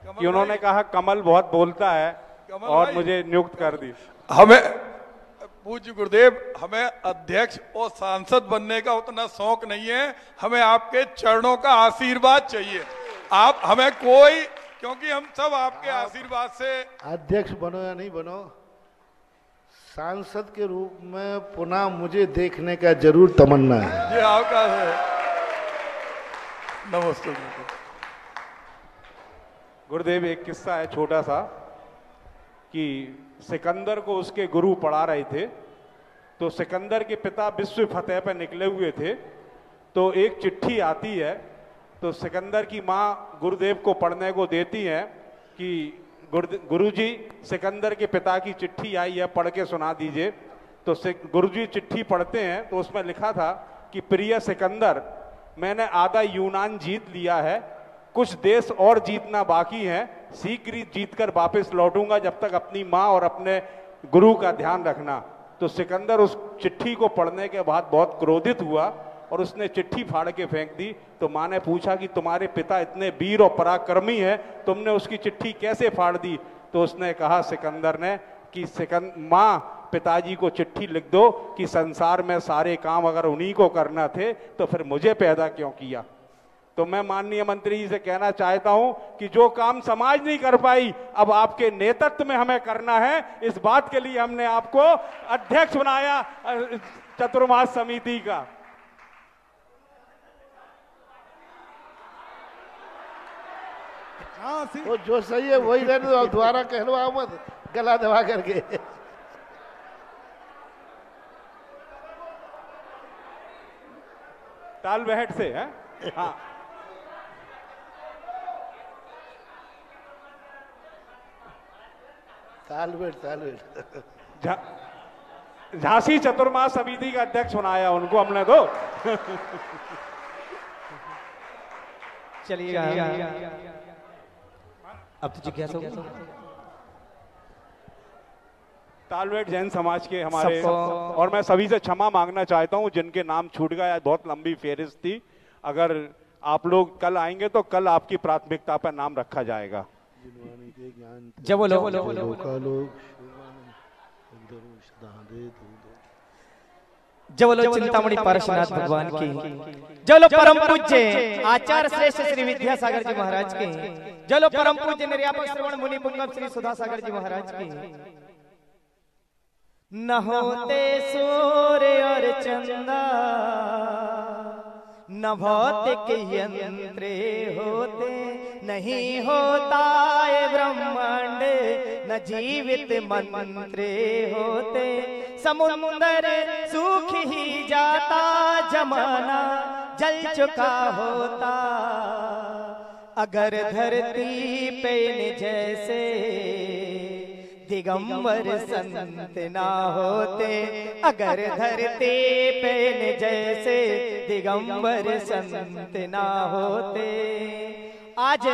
कि उन्होंने कहा कमल बहुत बोलता है और मुझे नियुक्त कर दी। हमें पूज्य गुरुदेव, हमें अध्यक्ष और सांसद बनने का उतना शौक नहीं है, हमें आपके चरणों का आशीर्वाद चाहिए। आप हमें कोई, क्योंकि हम सब आपके आशीर्वाद से। अध्यक्ष बनो या नहीं बनो, सांसद के रूप में पुनः मुझे देखने का जरूर तमन्ना है। ये आपका है। नमस्ते गुरुदेव। एक किस्सा है छोटा सा, कि सिकंदर को उसके गुरु पढ़ा रहे थे, तो सिकंदर के पिता विश्व फतेह पर निकले हुए थे। तो एक चिट्ठी आती है, तो सिकंदर की माँ गुरुदेव को पढ़ने को देती है कि गुरुजी सिकंदर के पिता की चिट्ठी आई है, पढ़ के सुना दीजिए। तो गुरुजी चिट्ठी पढ़ते हैं, तो उसमें लिखा था कि प्रिय सिकंदर, मैंने आधा यूनान जीत लिया है, कुछ देश और जीतना बाकी है, शीघ्र ही जीतकर वापस लौटूंगा, जब तक अपनी माँ और अपने गुरु का ध्यान रखना। तो सिकंदर उस चिट्ठी को पढ़ने के बाद बहुत क्रोधित हुआ और उसने चिट्ठी फाड़ के फेंक दी। तो माँ ने पूछा कि तुम्हारे पिता इतने वीर और पराक्रमी हैं, तुमने उसकी चिट्ठी कैसे फाड़ दी? तो उसने कहा सिकंदर ने कि माँ, पिताजी को चिट्ठी लिख दो कि संसार में सारे काम अगर उन्हीं को करना थे तो फिर मुझे पैदा क्यों किया। तो मैं माननीय मंत्री जी से कहना चाहता हूं कि जो काम समाज नहीं कर पाई, अब आपके नेतृत्व में हमें करना है। इस बात के लिए हमने आपको अध्यक्ष बनाया चतुर्मास समिति का। वो जो सही है वही रहने दो, दोबारा कहलवाओ मत गला दबा करके। ताल बहट से है। हाँ, झांसी चतुर्मास समिति का अध्यक्ष बनाया उनको हमने तो। चलिए अब तो जिज्ञासा तालवेट जैन समाज के हमारे, और मैं सभी से क्षमा मांगना चाहता हूं जिनके नाम छूट गया, बहुत लंबी फेहरिस्त थी। अगर आप लोग कल आएंगे तो कल आपकी प्राथमिकता पर नाम रखा जाएगा। जब बोलो चिंतामणि पार्श्वनाथ भगवान की, जब बोलो परम पूज्य आचार्य श्रेष्ठ श्री विद्यासागर जी महाराज की, जब बोलो परम पूज्य निर्यापक श्रवण मुनि पुंगव श्री सुधासागर जी महाराज की। न होते सूर्य और चंदा, न भौतिक यंत्र होते, नहीं होता ये ब्रह्मांड, न जीवित मंत्र होते। समुंदर सूख ही जाता, जमाना जल चुका होता, अगर धरती पे न जैसे दिगंबर संत ना होते, अगर धरती पे न जैसे दिगंबर संत ना होते। आज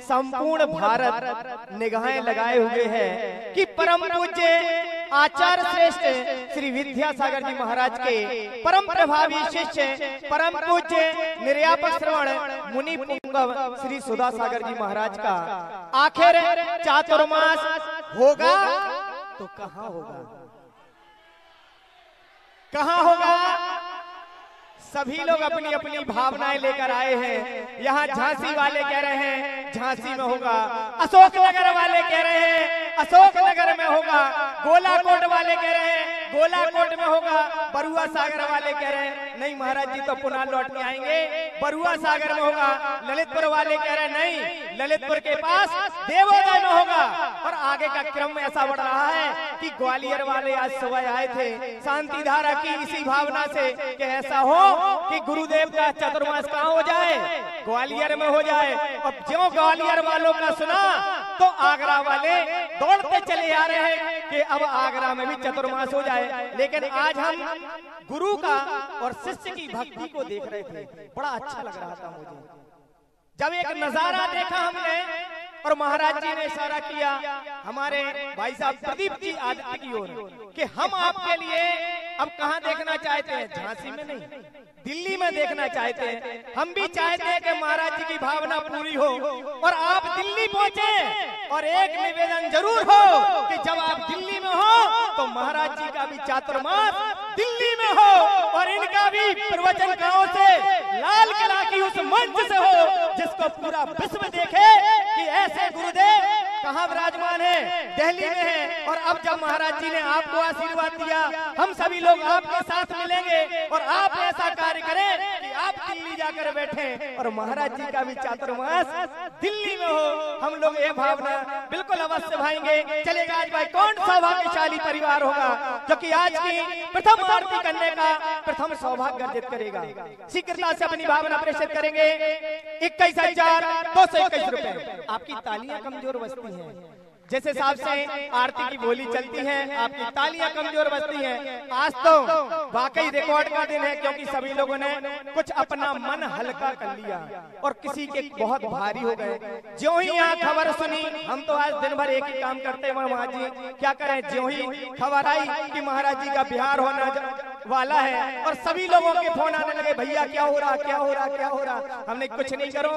संपूर्ण भारत निगाहें लगाए हुए है कि परम पूज्य आचार्य श्रेष्ठ श्री विद्यासागर जी महाराज के परम प्रभावी शिष्य परम पूज्य निर्यापक श्रवण मुनि पुंगव श्री सुधासागर जी महाराज का आखिर चातुर्मास होगा तो कहाँ होगा, कहाँ होगा? सभी लोग अपनी अपनी भावनाएं लेकर आए हैं। यहाँ झांसी वाले कह रहे हैं झांसी में होगा, अशोकनगर वाले कह रहे हैं अशोकनगर में होगा, गोलाकोट वाले कह रहे हैं गोलाकोट में होगा, बरुआ सागर वाले कह रहे हैं नहीं महाराज जी तो पुनः लौट के आएंगे, बरुआ सागर में होगा। ललितपुर वाले कह रहे हैं नहीं, ललितपुर के पास देवोदय में होगा। और आगे का क्रम ऐसा बढ़ रहा है कि ग्वालियर वाले आज सुबह आए थे शांति धारा की इसी भावना से कि ऐसा हो कि गुरुदेव का चतुर्मास कहाँ हो जाए, ग्वालियर में हो जाए। अब जो ग्वालियर वालों का सुना तो आगरा वाले दौड़ते चले आ रहे हैं कि अब आगरा में भी चतुर्मास हो जाए। लेकिन आज हम गुरु का और शिष्य की भक्ति को देख रहे थे, बड़ा अच्छा लग रहा था मुझे जब एक नजारा देखा हमने और महाराज जी ने इशारा किया हमारे भाई साहब प्रदीप जी आदित्य की ओर कि हम आपके लिए अब कहाँ देखना चाहते हैं, झांसी में नहीं दिल्ली में देखना चाहते हैं। हम भी चाहते हैं कि महाराज जी की भावना पूरी हो और आप दिल्ली पहुंचे। और एक निवेदन जरूर हो कि जब आप दिल्ली में हो तो महाराज जी का भी चातुर्मास दिल्ली में हो और इनका भी प्रवचन गांव से लाल किला की उस मंच से हो जिसको पूरा विश्व देखे कि ऐसे गुरुदेव कहाँ विराजमान है, दिल्ली में है। और अब जब महाराज जी ने आपको आशीर्वाद दिया हम सभी लोग आपके साथ मिलेंगे और आप ऐसा कार्य करें कि आप दिल्ली जाकर बैठे और महाराज जी का भी चातुर्मास दिल्ली में हो। हम लोग ये भावना बिल्कुल अवश्य भाएंगे। चलेगा आज भाई कौन सौभाग्यशाली परिवार होगा जो कि आज की प्रथम आरती करने का प्रथम सौभाग्य अर्जित करेगा। शीघ्रता से अपनी भावना प्रेषित करेंगे। 21,221 रुपए। आपकी तालियां कमजोर बजती हैं, जैसे हिसाब से आरती की बोली चलती है आपकी तालियां कमजोर बजती हैं। आज तो वाकई रिकॉर्ड का दिन है क्योंकि सभी लोगों ने कुछ अपना मन हल्का कर लिया और किसी के बहुत भारी हो गए। ज्यों ही यहाँ खबर सुनी, हम तो आज दिन भर एक ही काम करते हैं महाराज जी क्या करें, ज्यों ही खबर आई कि महाराज जी का बिहार होना वाला है और सभी लोगों के फोन आने लगे, भैया क्या हो रहा क्या हो रहा क्या हो रहा। हमने कुछ नहीं करो,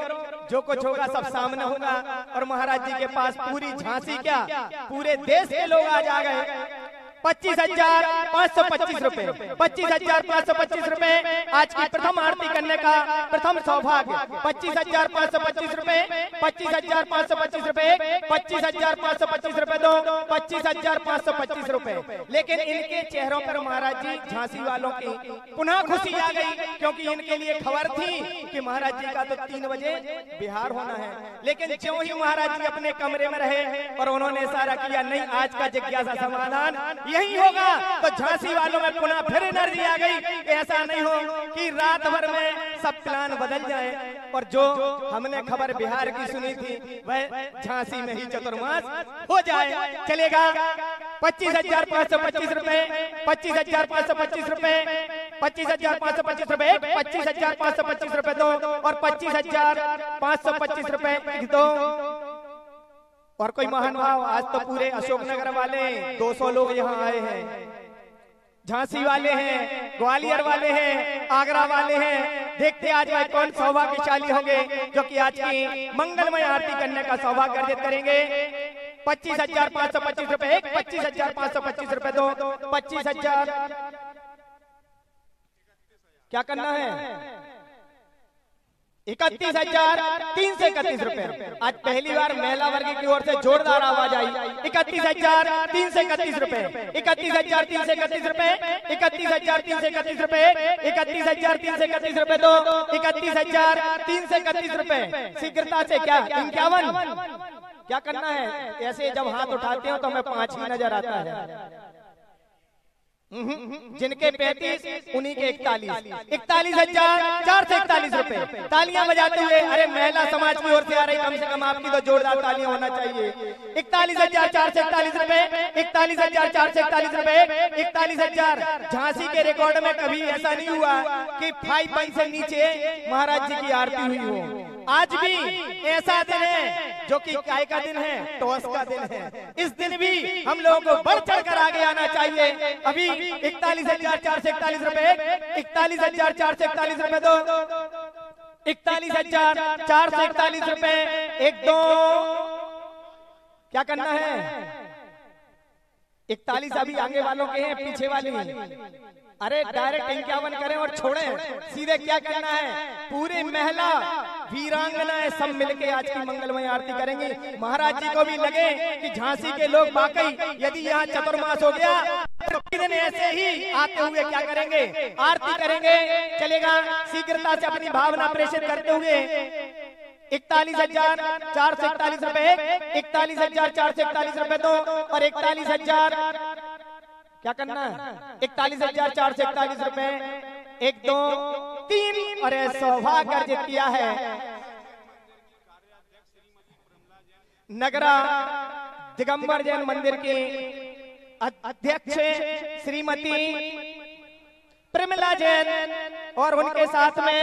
जो कुछ होगा सब सामने होगा। और महाराज जी के पास पूरी झांसी क्या पूरे देश के लोग आज आ गए। 25,525 रुपए, 25,525 रुपए आज की प्रथम आरती करने का प्रथम सौभाग्य। 25,525 रुपए, 25,525 रुपए, 25,525 रुपए दो, 25,525 रुपए। लेकिन इनके चेहरों पर महाराज जी झांसी वालों की पुनः खुशी आ गई, क्योंकि इनके लिए खबर थी कि महाराज जी का तो 3 बजे बिहार होना है। लेकिन ज्यों ही महाराज जी अपने कमरे में रहे और उन्होंने इशारा किया, नहीं आज का जिज्ञासा समाधान यही होगा, तो झांसी वालों में पुनः फिर एनर्जी आ गई कि ऐसा नहीं हो कि रात भर में सब प्लान बदल जाए और जो हमने खबर बिहार की सुनी थी वह झांसी में ही चतुर्मास हो जाए। चलेगा 25,525 रुपए, 25,525 रुपए, 25,525 रुपए, 25,525 रुपए दो और 25,525 रुपए दो। और कोई महान भाव, आज तो पूरे अशोकनगर वाले 200 लोग यहाँ आए हैं, झांसी वाले हैं, ग्वालियर वाले हैं, आगरा वाले हैं। देखते आज भाई कौन सौभाग्यशाली होंगे जो कि आज की मंगलमय आरती करने का सौभाग्य अर्जित करेंगे। 25,525 रुपए, 25,525 रुपए दो, 25,000 क्या करना है 31,331 रुपए। आज पहली बार महिला वर्ग की ओर से जोरदार आवाज आई। 31,331 रुपए, 31,331 रुपए, 31,331 रुपए, 31,331 रुपए दो, 31,331 रुपए। शीघ्रता से क्या 51 क्या करना है? ऐसे जब हाथ उठाते हो तो हमें 5 ही नजर आता है। जिनके 35 उन्हीं के 41,441 रुपए। तालियां बजाते हुए, अरे महिला समाज की ओर से आ रही, कम से कम आपकी तो जोरदार तालियां होना चाहिए। 41,441 रुपए, 41,441 रुपए, 41,000। झांसी के रिकॉर्ड में कभी ऐसा नहीं हुआ कि 5 से नीचे महाराज जी की आरती हुई हो। आज भी ऐसा दिन है जो कि काय का दिन है, टॉस का दिन है। इस दिन भी हम लोगों को बढ़ चढ़कर आगे आना चाहिए। अभी 41,441 रुपए, 41,441 रुपए दो, 41,441 रुपए, 1 2 क्या करना है? 41 अभी आगे वालों के हैं, पीछे वाली अरे डायरेक्ट 51 करें और छोड़ें। सीधे क्या करना है? पूरी महिला वीरांगनाएं सब मिलके आज की मंगलमय आरती करेंगी। महाराज जी को भी लगे कि झांसी के लोग वाकई यदि यहाँ चतुर्मास हो गया तो दिन ऐसे ही आते हुए क्या करेंगे? आरती करेंगे। चलेगा शीघ्रता से अपनी भावना प्रेषित करते हुए 41,441 रुपए, 41,441 रुपए दो और 41,000 क्या करना है? 41,441 रुपए, 1 2 3 और सौभाग्य अर्जित किया है नगरा दिगंबर जैन मंदिर के अध्यक्ष श्रीमती प्रमिला जैन और उनके साथ में।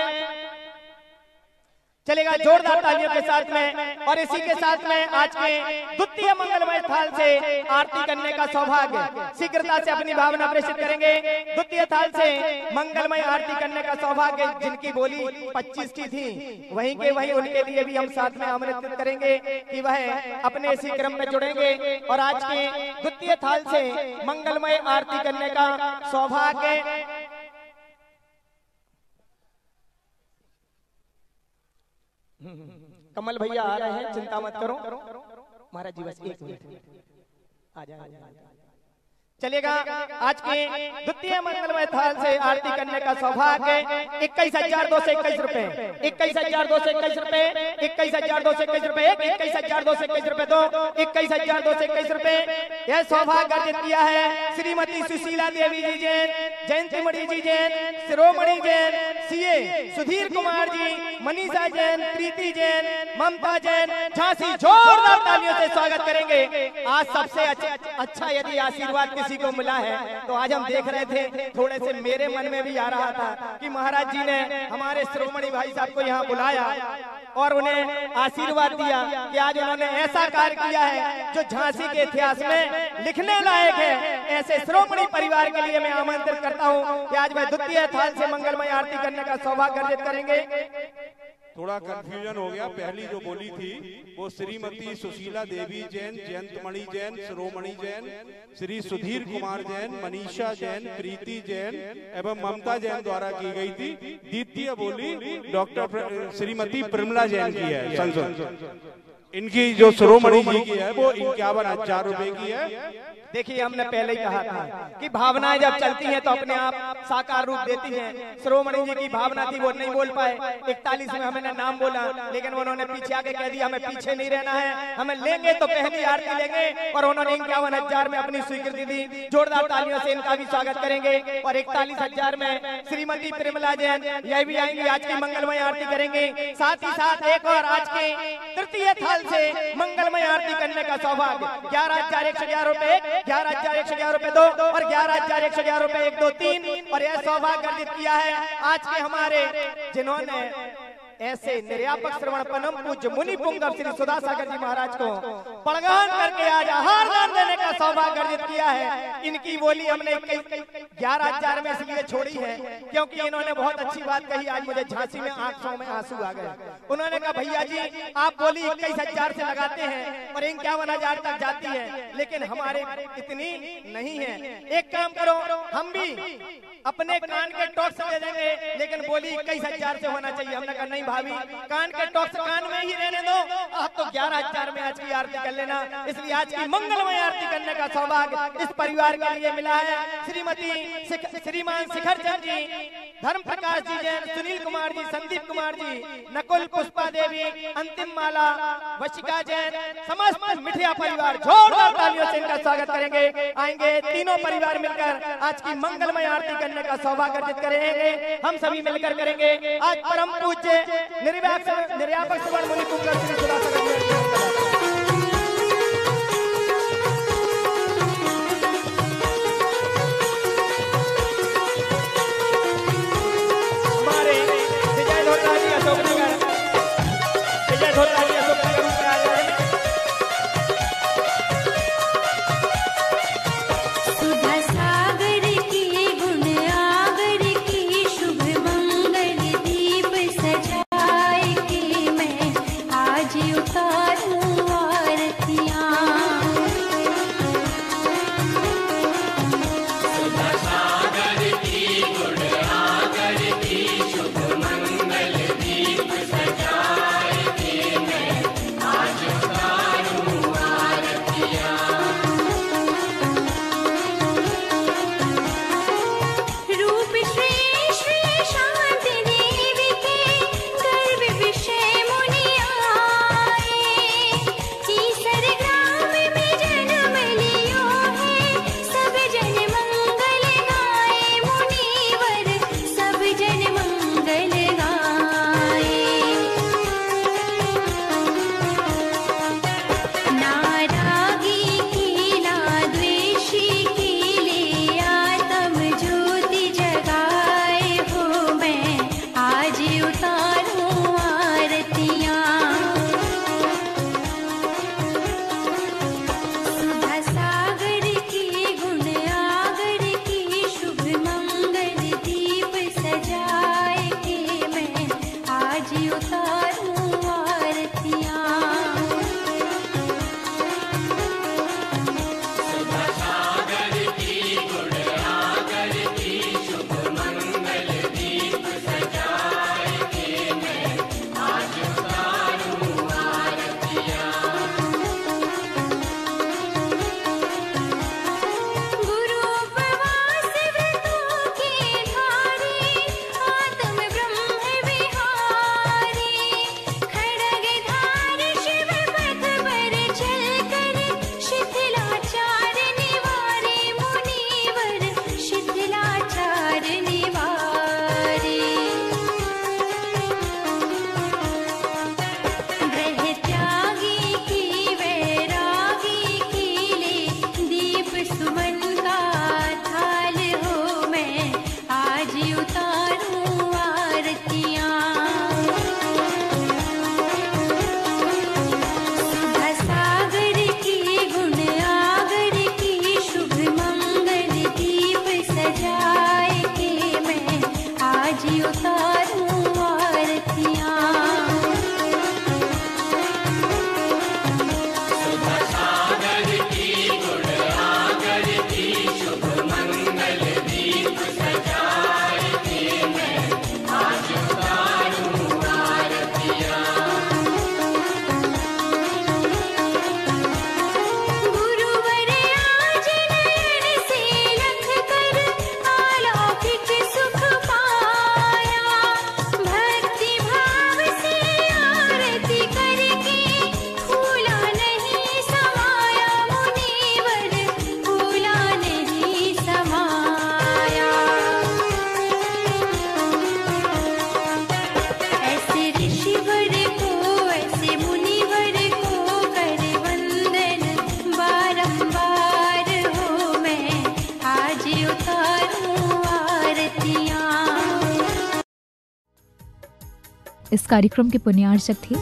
चलेगा जोरदार तालियों के साथ में। और इसी के साथ में आज के द्वितीय मंगलमय थाल से आरती करने का सौभाग्य शीघ्रता से अपनी भावना प्रेषित करेंगे। द्वितीय थाल से मंगलमय आरती करने का सौभाग्य जिनकी बोली 25 की थी, वहीं के वहीं उनके लिए भी हम साथ में आमंत्रित करेंगे कि वह अपने इसी क्रम में जुड़ेंगे और आज के द्वितीय थाल से मंगलमय आरती करने का सौभाग्य। कमल भैया आ रहे हैं, चिंता मत करो महाराज जी, बस 1 मिनट आ जाए। चलेगा आज के द्वितीय मंगलमय थाल से आरती करने का सौभाग्य 21,221 रुपए, 21,221 रुपए, 21,221 रुपए, 21,221 रुपए दो, 21,221 रुपए। यह सौभाग्य अर्जित किया है श्रीमती सुशीला देवी जी जैन, जयंती मणि जी जैन, शिरोमणि जैन, सीए सुधीर कुमार जी, मनीषा जैन, प्रीति जैन, ममता जैन, झांसी। जोरदार तालियों से स्वागत करेंगे। आज सबसे अच्छा यदि आशीर्वाद किसी को मिला है तो आज हम देख रहे थे, थोड़े से मेरे मन में भी आ रहा था कि महाराज जी ने हमारे श्रोमणी भाई साहब को यहाँ बुलाया और उन्हें आशीर्वाद दिया कि आज उन्होंने ऐसा कार्य किया है जो झांसी के इतिहास में लिखने लायक है। ऐसे श्रोमणी परिवार के लिए मैं आमंत्रित करता हूँ कि आज मैं द्वितीय थाल से मंगलमय आरती करने का सौभाग्य अर्जित करेंगे। थोड़ा कंफ्यूजन हो गया। पहली जो बोली थी वो श्रीमती सुशीला देवी जैन, जयंतमणि जैन, शिरोमणि जैन, श्री सुधीर कुमार जैन, मनीषा जैन, प्रीति जैन एवं ममता जैन द्वारा की गई थी। द्वितीय बोली डॉक्टर श्रीमती प्रमिला जैन की है। संसद इनकी जो शिरोमणि जी की है वो 51,000 रुपए की है। देखिए, हमने पहले ही कहा था कि भावनाएं जब चलती हैं तो अपने आप साकार रूप देती हैं। शिरोमणि जी की भावना थी, वो नहीं बोल पाए। 41 में हमने नाम बोला, लेकिन उन्होंने पीछे आके कह दिया हमें पीछे नहीं रहना है, हमें लेंगे तो पहली आरती लेंगे। और उन्होंने 51,000 में अपनी स्वीकृति दी। जोरदार तालियों से इनका भी स्वागत करेंगे। और 41,000 में श्रीमती प्रमिला जैन यह भी आएंगी, आज की मंगलमय आरती करेंगे। साथ ही साथ एक और आज के तृतीय थाल से मंगलमय आरती करने का सौभाग्य 11,111 रुपए, 11,111 रुपए 2 और 11,111 रुपए 1 2 3। और यह सौभाग्य अर्जित किया है आज के हमारे, जिन्होंने ऐसे निर्यापक श्रवण परम पूज्य मुनि पुंगव श्री सुधा सागर जी महाराज को पड़गान करके आज आहार दान देने का सौभाग्य अर्जित किया है। इनकी बोली हमने 11,000 में इसलिए छोड़ी है क्योंकि इन्होंने बहुत अच्छी बात कही। आज मुझे झांसी में आंखों में आंसू आ गए। उन्होंने कहा भैया जी आप बोली 21,000 से लगाते हैं और 51,000 तक जाती है, लेकिन हमारे इतनी नहीं है। एक काम करो, हम भी अपने कान के टॉक्स दे देंगे, लेकिन बोली 21,000 से होना चाहिए। हमने कहा नहीं भाभी, कान के टॉक्स कान में ही रहने दो, आप तो 11,000 में आज की आरती कर लेना। इसलिए आज की मंगलमय आरती करने का सौभाग्य इस परिवार के लिए मिला है। श्रीमान शिखर चंद जी, धर्म प्रकाश जी जैन, सुनील कुमार जी, संदीप कुमार जी, नकुल पुष्पा देवी, अंतिम माला, वशिका जैन, समस्त मिठिया परिवार जोरदार तालियों से इनका स्वागत करेंगे। आएंगे तीनों परिवार मिलकर आज की मंगलमय आरती करने का सौभाग्य अर्जित करेंगे। हम सभी मिलकर करेंगे। आज परम पूज्य निर्यापक श्रवण मुनि पुंगव श्री सुधा सागर जी हमारे विजय धोत्रा जी अशोकनगर, विजय धोत्रा जी अशोकनगर में आ जाए। सुधा सागर की गुण आगर की शुभ मंगल दीप सजाए के मैं आज उतारूं आरतियां। सुधा सागर की गुण आगर की शुभ मंगल दीप सजाए के मैं आज उतारूं आरतियां। रूप श्री श्री शांति देवी के गर्भ विषय मुनि आए। तीसर ग्राम में जन्म लियो है, सब जन मंगल गाए। मुनिवर सब जन मंगल गाए। नारागी कीला द्वेषी कीले आत्म ज्योति जगाए हो मैं आज उतारूं आरतियां। सुधा सागर की गुण आगर की शुभ मंगल दीप सजाए के मैं आज उतारूं आरतियां। सुधा सागर की गुण आगर की शुभ मंगल दीप सजाए के मैं आज उतारूं आरतियां। गुरु उपवास व्रतों के धारे, आत्म ब्रह्म विहारी। खड्ग धार शिव पथ पर चलकर शिथिलाचार निवारे। मुनिवर शिथिलाचार निवारे। ग्रह त्यागी की वैरागी कीले दीप सुमन का थाल हो मैं आज उतारूं आरतियां। सुधा सागर की गुण आगर की शुभ मंगल दीप सजाए के मैं आज उतारूं आरतियां। उतारूं आरतियां। इस कार्यक्रम के पुण्यार्चक थे